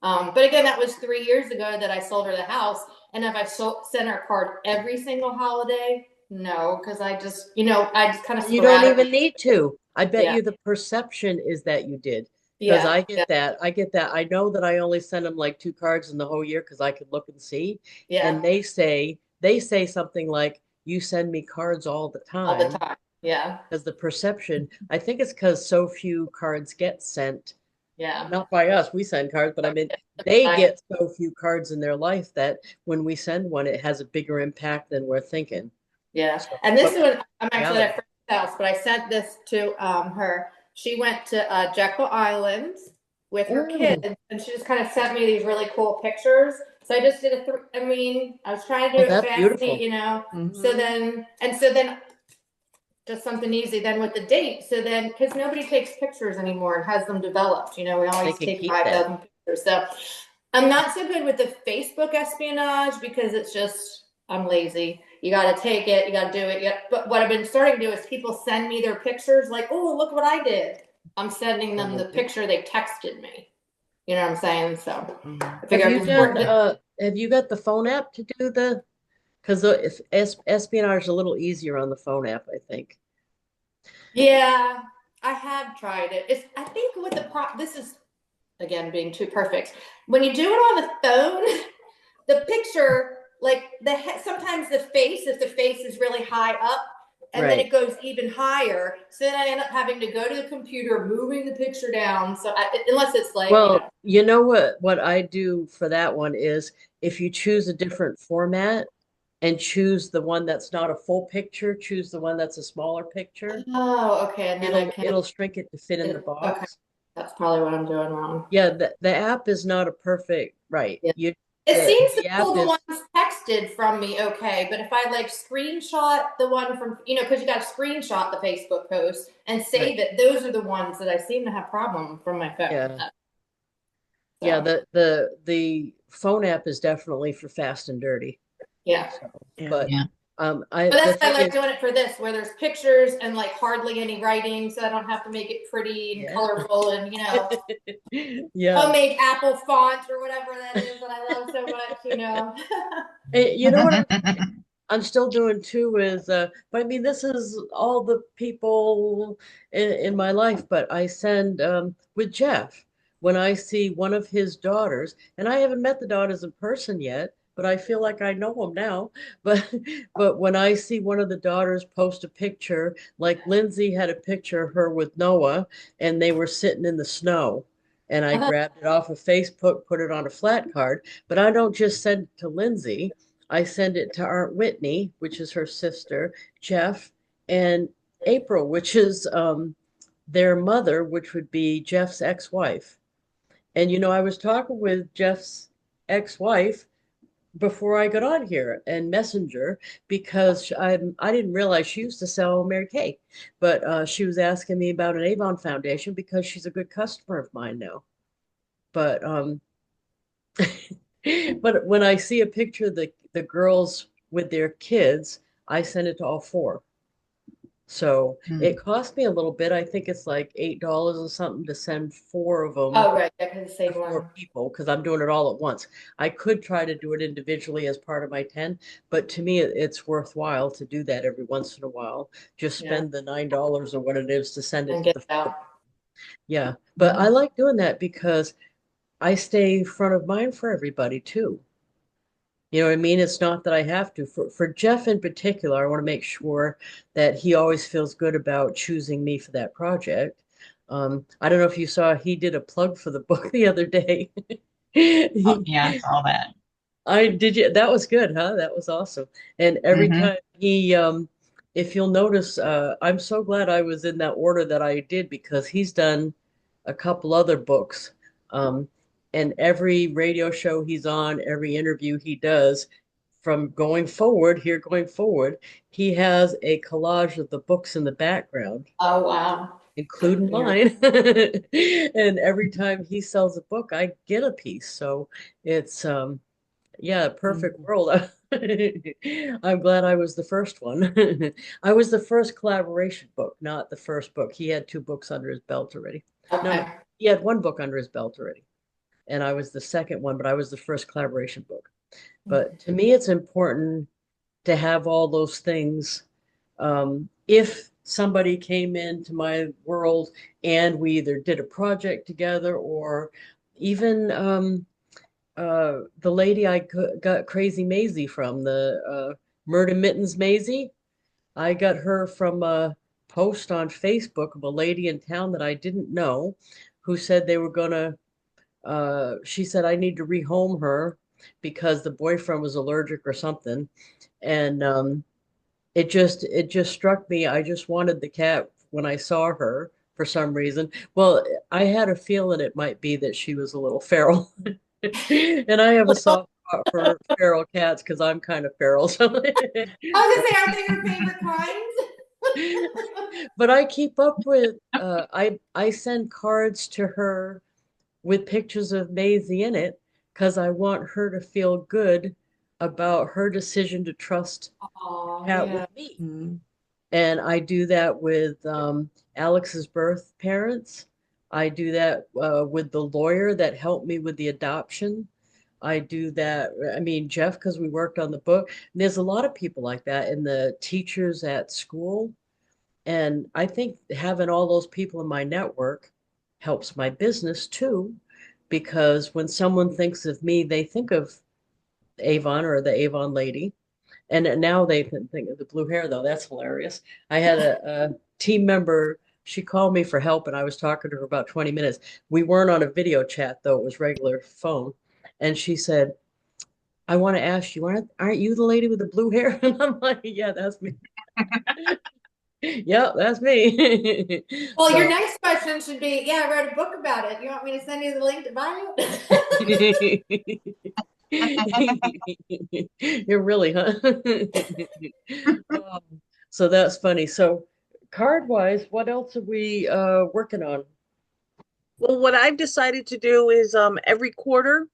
But again, that was 3 years ago that I sold her the house. And if I sent her a card every single holiday, no, because I just, I just kind of You don't sporadically. even need to. I bet Yeah. you the perception is that you did. Because Yeah. I get that. I get that. I know that I only send them like 2 cards in the whole year because I could look and see. Yeah. And they say something like, "You send me cards all the All the time." time. Yeah. Because the perception, I think it's because so few cards get sent. Yeah. Not by us, we send cards, but I mean, they get so few cards in their life that when we send one, it has a bigger impact than we're thinking. Yeah. So, And this but one, I'm actually at a friend's house, but I sent this to her. She went to Jekyll Island with her kids, and she just kind of sent me these really cool pictures. So I just did I was trying to do it that's fast, beautiful. So then just something easy then with the date. So then, because nobody takes pictures anymore and has them developed, we always can take keep 5,000 pictures. So I'm not so good with the Facebook espionage because it's just, I'm lazy. You got to take it. You got to do it. But what I've been starting to do is people send me their pictures like, oh, look what I did. I'm sending them the picture they texted me. You know what I'm saying? So I figure Have I'm you just done, working. have you got the phone app to do because espionage is a little easier on the phone app, I think. Yeah, I have tried it. I think with this is again being too perfect. When you do it on the phone, the picture, like sometimes the face, if the face is really high up, and then Right. it goes even higher. So then I end up having to go to the computer, moving the picture down. So unless it's like, Well, you know what I do for that one is if you choose a different format and choose the one that's not a full picture, choose the one that's a smaller picture, oh, okay, and then I can. it'll shrink it to fit in the Okay, box. that's probably what I'm doing wrong. Yeah, the app is not a perfect, right. Yeah. You It seems the to app pull the is ones texted from me okay, but if I like screenshot the one from, because you got to screenshot the Facebook post and save it, those are the ones that I seem to have problem from my phone. Yeah. So, The phone app is definitely for fast and dirty. yeah. So, Yeah. but Yeah. I But the that's why I thing like is, doing it for this, where there's pictures and like hardly any writing, so I don't have to make it pretty and Yeah. colorful and yeah. homemade Apple font or whatever that is that I love so much. Hey, you know what I'm still doing too is but I mean this is all the people in my life, but I send with Jeff when I see one of his daughters, and I haven't met the daughters in person yet, but I feel like I know them now. But but when I see one of the daughters post a picture, like Lindsay had a picture of her with Noah, and they were sitting in the snow. And I grabbed it off of Facebook, put it on a flat card, but I don't just send it to Lindsay. I send it to Aunt Whitney, which is her sister, Jeff, and April, which is their mother, which would be Jeff's ex-wife. And I was talking with Jeff's ex-wife before I got on here and Messenger because I didn't realize she used to sell Mary Kay, but she was asking me about an Avon Foundation because she's a good customer of mine now. But but when I see a picture of the girls with their kids, I send it to all four. So it cost me a little bit. I think it's like $8 or something to send four of them Oh, right, I can to save four one. people because I'm doing it all at once. I could try to do it individually as part of my 10, but to me, it's worthwhile to do that every once in a while. Just Yeah, spend the $9 or what it is to send it and to get the it out. yeah. But I like doing that because I stay front of mind for everybody too. You know what I mean? It's not that I have to. For Jeff in particular, I want to make sure that he always feels good about choosing me for that project. I don't know if you saw, he did a plug for the book the other day. Oh, yeah, I saw that. I did you, that was good, huh? That was awesome. And every Hmm. time if you'll notice, I'm so glad I was in that order that I did because he's done a couple other books. Um, and every radio show he's on, every interview he does, from going forward, he has a collage of the books in the background, Oh, wow. including Yeah. mine. And every time he sells a book, I get a piece. So it's yeah, perfect world. I'm glad I was the first one. I was the first collaboration book, not the first book. He had two books under his belt already. No, Okay. no, he had one book under his belt already. And I was the second one, but I was the first collaboration book. But to me, it's important to have all those things. If somebody came into my world and we either did a project together or even the lady I got Crazy Maisie from, the Murder Mittens Maisie, I got her from a post on Facebook of a lady in town that I didn't know who said they were gonna, she said, I need to rehome her because the boyfriend was allergic or something. And it just struck me. I just wanted the cat when I saw her for some reason. Well, I had a feeling it might be that she was a little feral. And I have a soft spot for feral cats because I'm kind of feral. So I was gonna say, are they your favorite kinds? but I keep up with I send cards to her with pictures of Maisie in it because I want her to feel good about her decision to trust Oh, Pat yeah. with me. Mhm. And I do that with Alex's birth parents. I do that with the lawyer that helped me with the adoption. I do that, I mean, Jeff, because we worked on the book. And there's a lot of people like that, and the teachers at school. And I think having all those people in my network helps my business too, because when someone thinks of me, they think of Avon or the Avon lady. And now they think of the blue hair, though. That's hilarious. I had a team member, she called me for help, and I was talking to her about 20 minutes. We weren't on a video chat, though, it was regular phone. And she said, I want to ask you, aren't you the lady with the blue hair? And I'm like, yeah, that's me. Yeah, that's me. Well, your So next question should be, yeah, I wrote a book about it. You want me to send you the link to buy it? you're really, huh? So that's funny. So card wise, what else are we working on? Well, what I've decided to do is every quarter,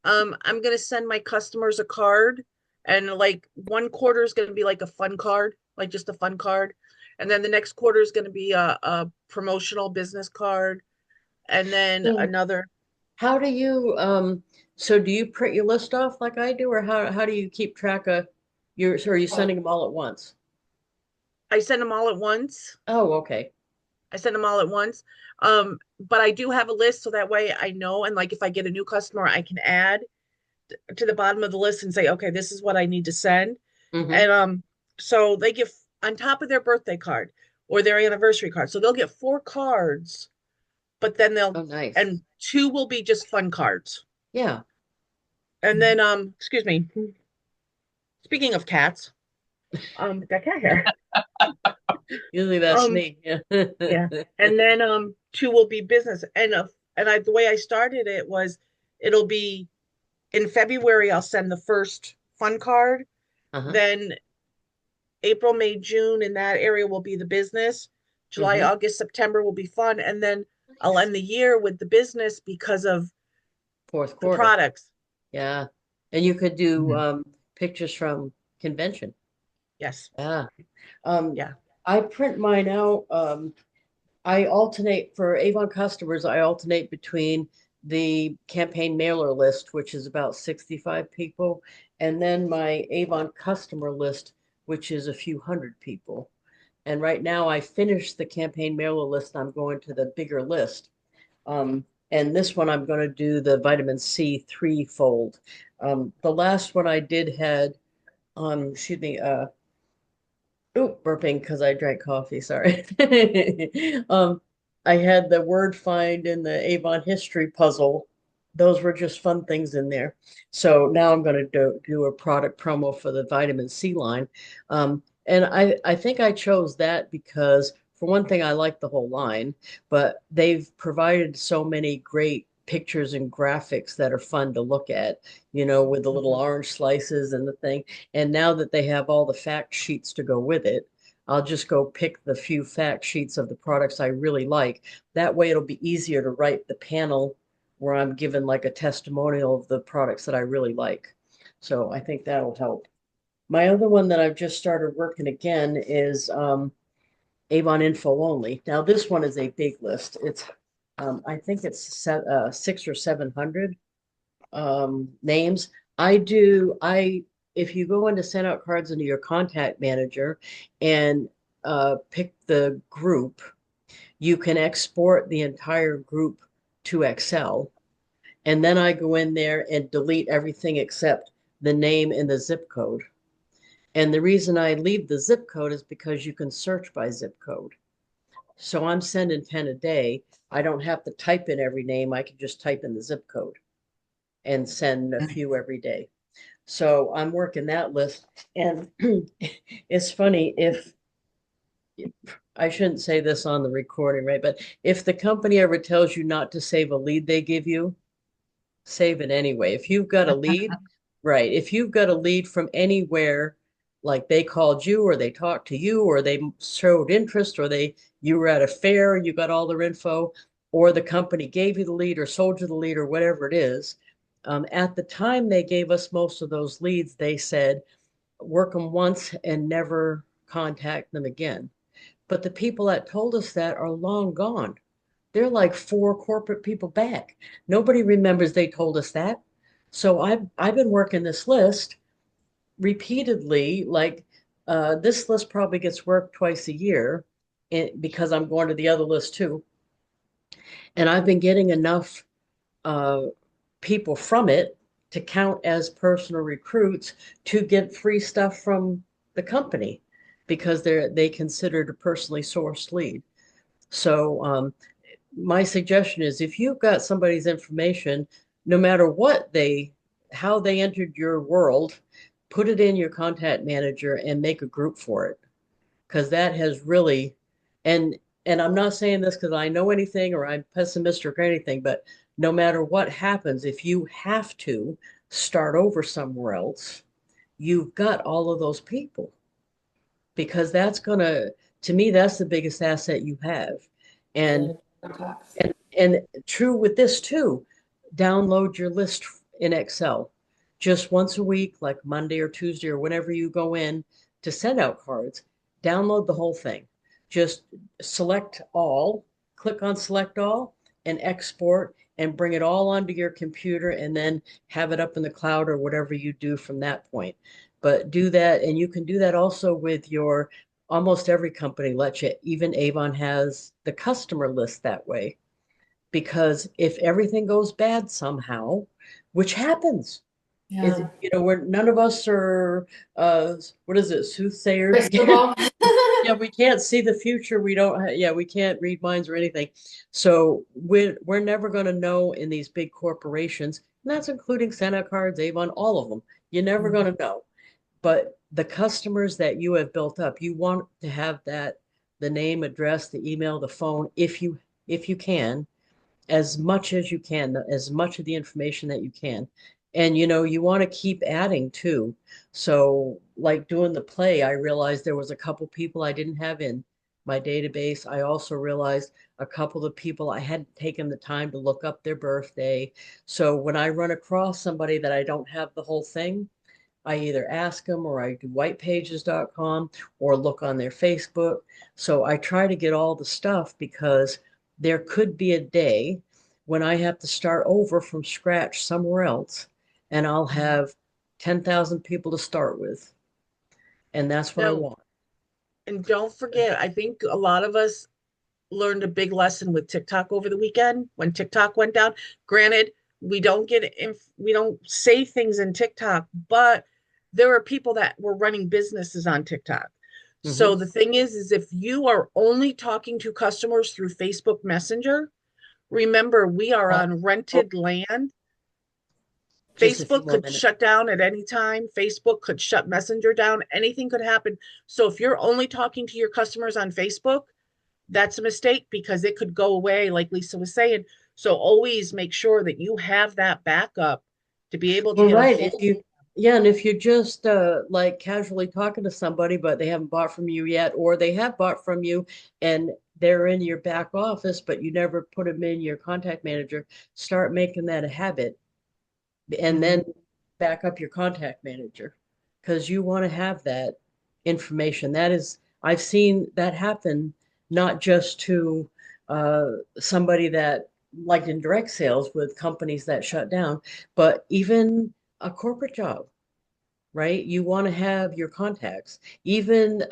I'm gonna send my customers a card, and like one quarter is gonna be like a fun card, like just a fun card, and then the next quarter is gonna be a promotional business card, and then So another. how do you so do you print your list off like I do, or how do you keep track of your, so are you sending them all at once? I send them all at once. Oh, okay. I send them all at once. But I do have a list so that way I know, and like if I get a new customer, I can add to the bottom of the list and say, okay, this is what I need to send. Mm-hmm. And so they get on top of their birthday card or their anniversary card. So they'll get 4 cards, but then Oh, nice. and 2 will be just fun cards. Yeah. And then excuse me. Speaking of cats, got cat hair. Usually that's Um, me. Yeah. yeah. And then 2 will be business. The way I started it was it'll be in February I'll send the first fun card. Uh-huh. Then April, May, June in that area will be the business. July, Mm-hmm. August, September will be fun. And then I'll end the year with the business because of Fourth the quarter. products. Yeah. And you could do Mhm. pictures from convention. Yes. Yeah. Um, Yeah. I print mine out. I alternate for Avon customers, I alternate between the campaign mailer list, which is about 65 people, and then my Avon customer list, which is a few hundred people. And right now I finished the campaign mailer list. I'm going to the bigger list. And this one I'm going to do the vitamin C threefold. The last one I did had, excuse me, oh, burping because I drank coffee. Sorry. I had the word find in the Avon history puzzle. Those were just fun things in there. So now I'm going to do a product promo for the vitamin C line. And I think I chose that because, for one thing, I like the whole line, but they've provided so many great pictures and graphics that are fun to look at, with the little orange slices and the thing. And now that they have all the fact sheets to go with it, I'll just go pick the few fact sheets of the products I really like. That way it'll be easier to write the panel where I'm given like a testimonial of the products that I really like. So I think that'll help. My other one that I've just started working again is Avon Info Only. Now this one is a big list. It's I think it's 600 or 700 names. If you go into SendOutCards into your contact manager and pick the group, you can export the entire group to Excel. And then I go in there and delete everything except the name and the zip code. And the reason I leave the zip code is because you can search by zip code. So I'm sending 10 a day. I don't have to type in every name. I can just type in the zip code and send a few every day. So I'm working that list. And it's funny, if I shouldn't say this on the recording, right? But if the company ever tells you not to save a lead they give you, save it anyway. If you've got a lead, right? If you've got a lead from anywhere, like they called you or they talked to you or they showed interest or you were at a fair, you got all their info, or the company gave you the lead or sold you the lead or whatever it is, At the time they gave us most of those leads, they said, work them once and never contact them again. But the people that told us that are long gone. They're like 4 corporate people back. Nobody remembers they told us that. So I've been working this list repeatedly. Like this list probably gets worked twice a year because I'm going to the other list too. And I've been getting enough uh, people from it to count as personal recruits to get free stuff from the company because they considered a personally sourced lead. So my suggestion is if you've got somebody's information, no matter how they entered your world, put it in your contact manager and make a group for it. Because that has really, and I'm not saying this because I know anything or I'm pessimistic or anything, but no matter what happens, if you have to start over somewhere else, you've got all of those people because to me, that's the biggest asset you have. And and true with this too, download your list in Excel just once a week, like Monday or Tuesday or whenever you go in to send out cards, download the whole thing. Just select all, click on select all and export and bring it all onto your computer and then have it up in the cloud or whatever you do from that point. But do that, and you can do that also with your almost every company lets you, even Avon has the customer list that way. Because if everything goes bad somehow, which happens, is where none of us are what is it, soothsayers? Yeah, we can't see the future. We don't we can't read minds or anything. So we're never going to know in these big corporations, and that's including SendOutCards, Avon, all of them. You're never going to know. But the customers that you have built up, you want to have the name, address, the email, the phone, if you can, as much as you can, as much of the information that you can. And you want to keep adding too. So like doing the play, I realized there was a couple people I didn't have in my database. I also realized a couple of people I hadn't taken the time to look up their birthday. So when I run across somebody that I don't have the whole thing, I either ask them or I do whitepages.com or look on their Facebook. So I try to get all the stuff because there could be a day when I have to start over from scratch somewhere else and I'll have 10,000 people to start with. And that's what I want. And don't forget, I think a lot of us learned a big lesson with TikTok over the weekend when TikTok went down. Granted, we don't say things in TikTok, but there are people that were running businesses on TikTok. Mm-hmm. So the thing is if you are only talking to customers through Facebook Messenger, remember we are on rented land. Facebook could shut down at any time. Facebook could shut Messenger down. Anything could happen. So if you're only talking to your customers on Facebook, that's a mistake because it could go away, like Lisa was saying. So always make sure that you have that backup to be able to get right. And if you're just like casually talking to somebody, but they haven't bought from you yet, or they have bought from you and they're in your back office, but you never put them in your contact manager, start making that a habit. And then back up your contact manager because you want to have that information. I've seen that happen, not just to somebody that like in direct sales with companies that shut down, but even a corporate job, right? You want to have your contacts, even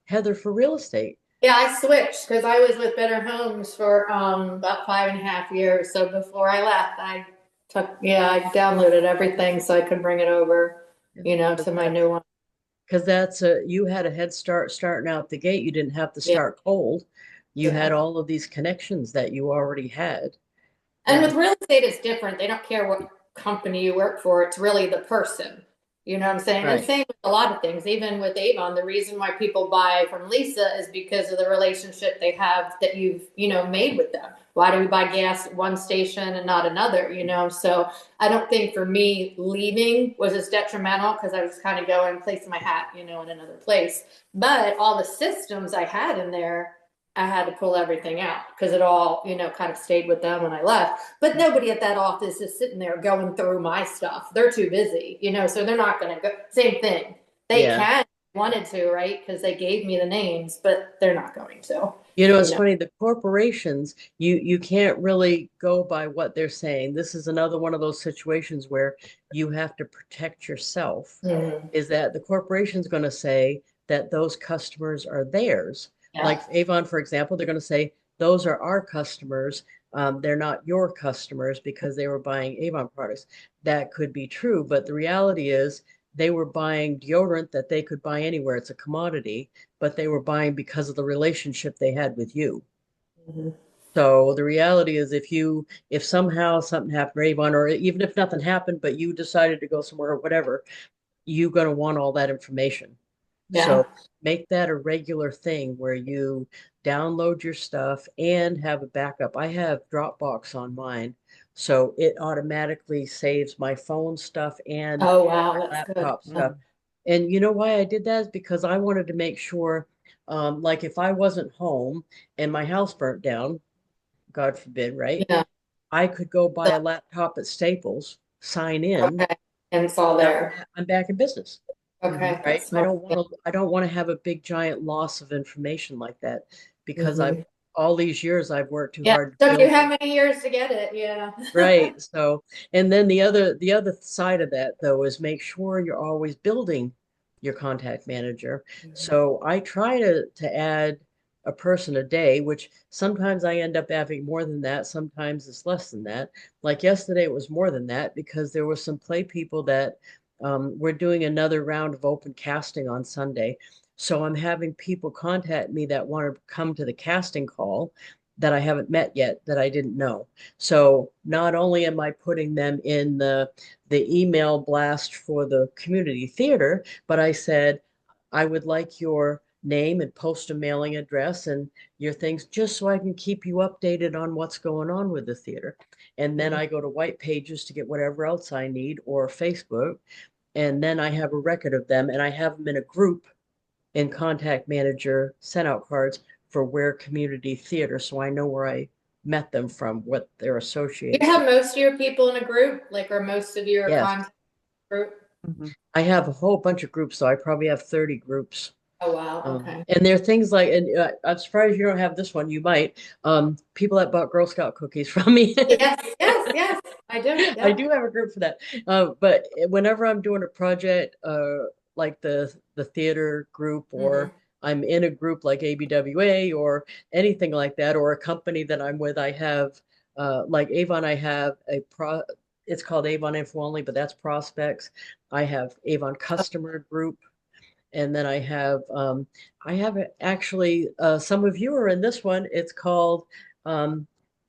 Heather for real estate. Yeah, I switched because I was with Better Homes for about 5.5 years. So before I left, I downloaded everything so I could bring it over, to my new one. Because you had a head start starting out the gate. You didn't have to start cold. You had all of these connections that you already had. And with real estate, it's different. They don't care what company you work for. It's really the person. You know what I'm saying? Right. And same with a lot of things. Even with Avon, the reason why people buy from Lisa is because of the relationship they have that you've, made with them. Why do we buy gas at one station and not another, So I don't think for me leaving was as detrimental because I was kind of going placing my hat, in another place. But all the systems I had in there I had to pull everything out because it all, kind of stayed with them when I left. But nobody at that office is sitting there going through my stuff. They're too busy, so they're not going to go. Same thing. They Yeah. can, wanted to, right? Because they gave me the names, but they're not going to. It's funny, the corporations, you can't really go by what they're saying. This is another one of those situations where you have to protect yourself. Is that the corporation's going to say that those customers are theirs. Yeah. Like Avon, for example, they're going to say, those are our customers. They're not your customers because they were buying Avon products. That could be true, but the reality is they were buying deodorant that they could buy anywhere. It's a commodity, but they were buying because of the relationship they had with you. So the reality is if somehow something happened to Avon, or even if nothing happened, but you decided to go somewhere or whatever, you're going to want all that information. Yeah. So make that a regular thing where you download your stuff and have a backup. I have Dropbox on mine, so it automatically saves my phone stuff and Oh, wow. my That's good. laptop stuff. And you know why I did that is because I wanted to make sure, like if I wasn't home and my house burnt down, God forbid, right? Yeah. I could go buy a laptop at Staples, sign in, Okay. And it's all there. I'm back in business. Okay. Right? That's I smart. don't want to have a big giant loss of information like that because Mhm. all these years I've worked too Yeah. hard to Took you build how it. many years to get it? Yeah. Right. So, and then the other side of that though is make sure you're always building your contact manager. So I try to add a person a day, which sometimes I end up having more than that, sometimes it's less than that. Like yesterday it was more than that because there were some play people that we're doing another round of open casting on Sunday. So I'm having people contact me that want to come to the casting call that I haven't met yet that I didn't know. So not only am I putting them in the email blast for the community theater, but I said, I would like your name and post a mailing address and your things just so I can keep you updated on what's going on with the theater. And then I go to White Pages to get whatever else I need or Facebook. And then I have a record of them and I have them in a group in Contact Manager, SendOutCards for Where Community Theater. So I know where I met them from, what they're You associated have with. most of your people in a group, or most of your Yes. contact group? I have a whole bunch of groups, so I probably have 30 groups. Oh, wow. Okay. And there are things like, and I'm surprised you don't have this one. You might. People that bought Girl Scout cookies from me. Yes, I do. I Yeah. do have a group for that. But whenever I'm doing a project, like the theater group, or I'm in a group like ABWA or anything like that, or a company that I'm with, I have, like Avon, I have it's called Avon Info Only, but that's prospects. I have Avon Customer Group. And then I have actually, some of you are in this one. It's called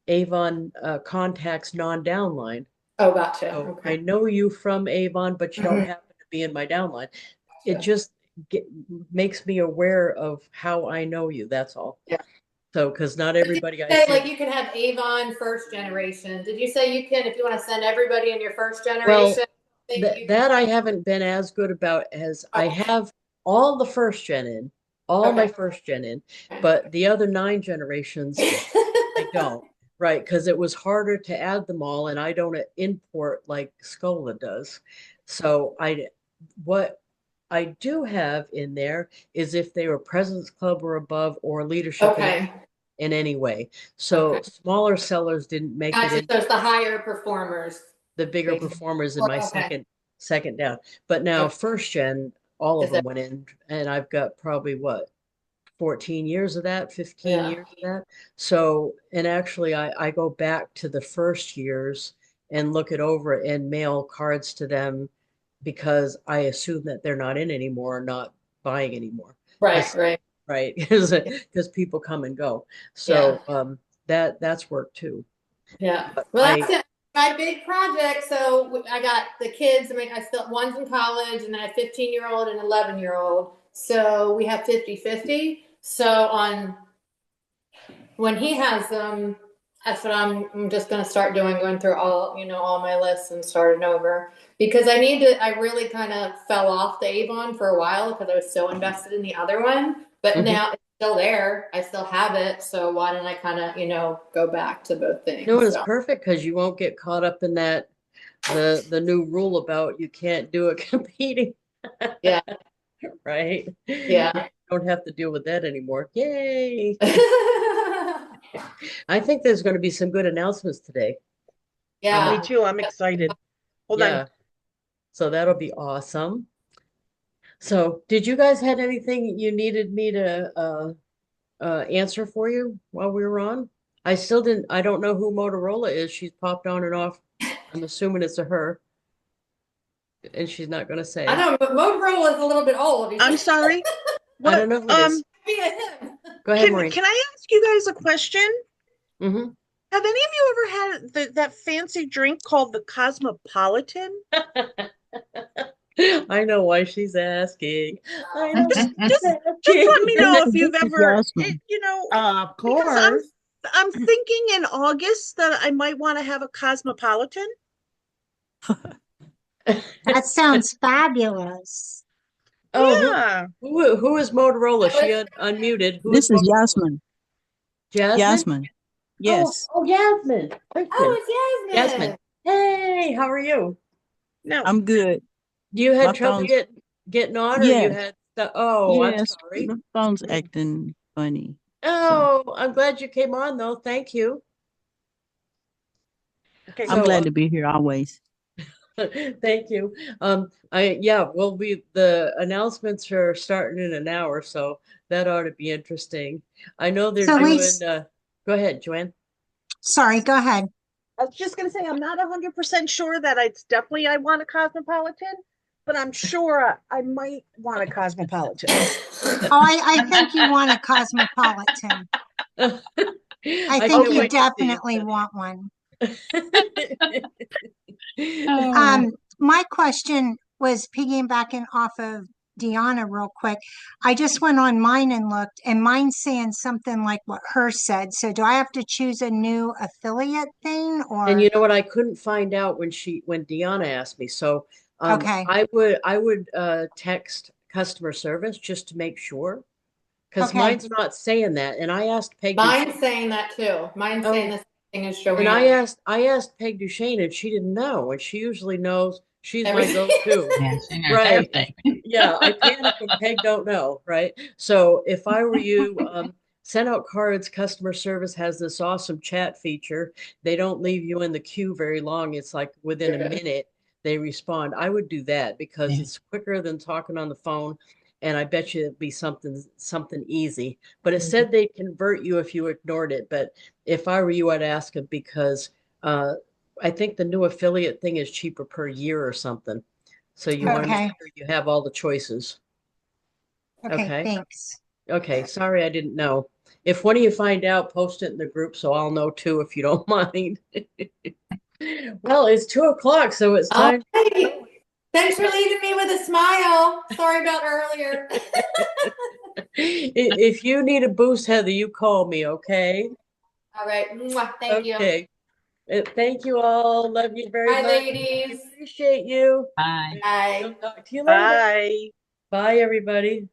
Avon Contacts Non-Downline. Oh, gotcha. So Okay. I know you from Avon, but you don't happen to be in my downline. It just makes me aware of how I know you. That's all. Yeah. So, because not everybody I Say, see. you can have Avon first generation. Did you say you can, if you want to send everybody in your first Well, generation? you that I haven't been as good about as I have all the first gen in, all my first gen in, but the other 9 generations, I don't. Right, because it was harder to add them all, and I don't import like Scola does. So what I do have in there is if they were President's Club or above or leadership in any way. So smaller sellers didn't make it Gotcha. in. So it's the higher performers. The bigger performers in my second down. But now first gen, all of them went in, and I've got probably what, 14 years of that, 15 years of that. So, and actually I go back to the first years and look it over and mail cards to them because I assume that they're not in anymore, or not buying anymore. Right. Right. Because people come and go. So that's work too. Yeah. But Well, that's it. My big project. So I got the kids. I mean, I still, one's in college, and I have 15-year-old and 11-year-old. So we have 50-50. So when he has them, that's what I'm just going to start doing, going through all my lists and starting over, because I really kind of fell off the Avon for a while because I was so invested in the other one, but now it's still there. I still have it. So why don't I kind of, go back to both things? No, it's So, perfect because you won't get caught up in that the new rule about you can't do a competing. Yeah. Right? Yeah. You don't have to deal with that anymore. Yay. I think there's going to be some good announcements today. Me Yeah. too. I'm excited. Hold Yeah. on. So that'll be awesome. So did you guys had anything you needed me to answer for you while we were on? I don't know who Motorola is. She's popped on and off. I'm assuming it's a her. And she's not going to say. I know, but Motorola is a little bit old. I'm sorry. I don't know who it is. Be a him. Go ahead, Maureen. Can I ask you guys a question? Mm-hmm. Have any of you ever had that fancy drink called the Cosmopolitan? I know why she's asking. I know Just why she's let me know if asking. you've ever, Jasmine. Of because course. I'm thinking in August that I might want to have a Cosmopolitan. That sounds fabulous. Oh, Yeah. who is Motorola? She unmuted. Who This is Motorola? Yasmin. Jasmine? Yasmin. Yes. Oh, Yasmin. Oh, it's Yasmin. Yasmin. Hey, how are you? No. I'm good. You had My trouble phone's- getting on, or you Yes. had oh, I'm Yes. sorry. The phone's acting funny. Oh, I'm glad you came on though. Thank you. Okay. I'm So, glad to be here always. thank you. The announcements are starting in an hour, so that ought to be interesting. I know they're So, doing. Lisa- Go ahead, Joanne. Sorry, go ahead. I was just going to say, I'm not 100% sure that I want a Cosmopolitan, but I'm sure I might want a Cosmopolitan. Oh, I think you want a Cosmopolitan. I think can't you wait to see definitely want one. it. My question was piggybacking off of Deanna real quick. I just went on mine and looked, and mine's saying something like what hers said. So do I have to choose a new affiliate thing, or? And you know what? I couldn't find out when Deanna asked me. So Okay. I would text customer service just to make sure, because Okay. mine's not saying that. And I asked Peg Mine's saying that too. Mine's saying the same thing as Joanne. and I asked Peg Duchesne, and she didn't know, and she usually knows. She's my Everything. go-to. Yeah, she knows Right. everything. Yeah, I panic when Peg don't know, right? So if I were you, SendOutCards customer service has this awesome chat feature. They don't leave you in the queue very long. It's like within a minute they respond. I would do that because Yeah. it's quicker than talking on the phone, and I bet you it'd be something easy. But it said they'd convert you if you ignored it. But if I were you, I'd ask them because I think the new affiliate thing is cheaper per year or something. So you want to Okay. make sure you have all the choices. Okay, Okay. thanks. Okay, sorry I didn't know. If one of you find out, post it in the group so I'll know too if you don't mind. Well, it's 2:00, so it's time. Alright. Thanks for leaving me with a smile. Sorry about earlier. If you need a boost, Heather, you call me, okay? All right. Mwah. Thank you. Okay. Thank you all. Love you very Bye, much. ladies. Appreciate you. Bye. Bye. Talk to you later. Bye. Bye, everybody.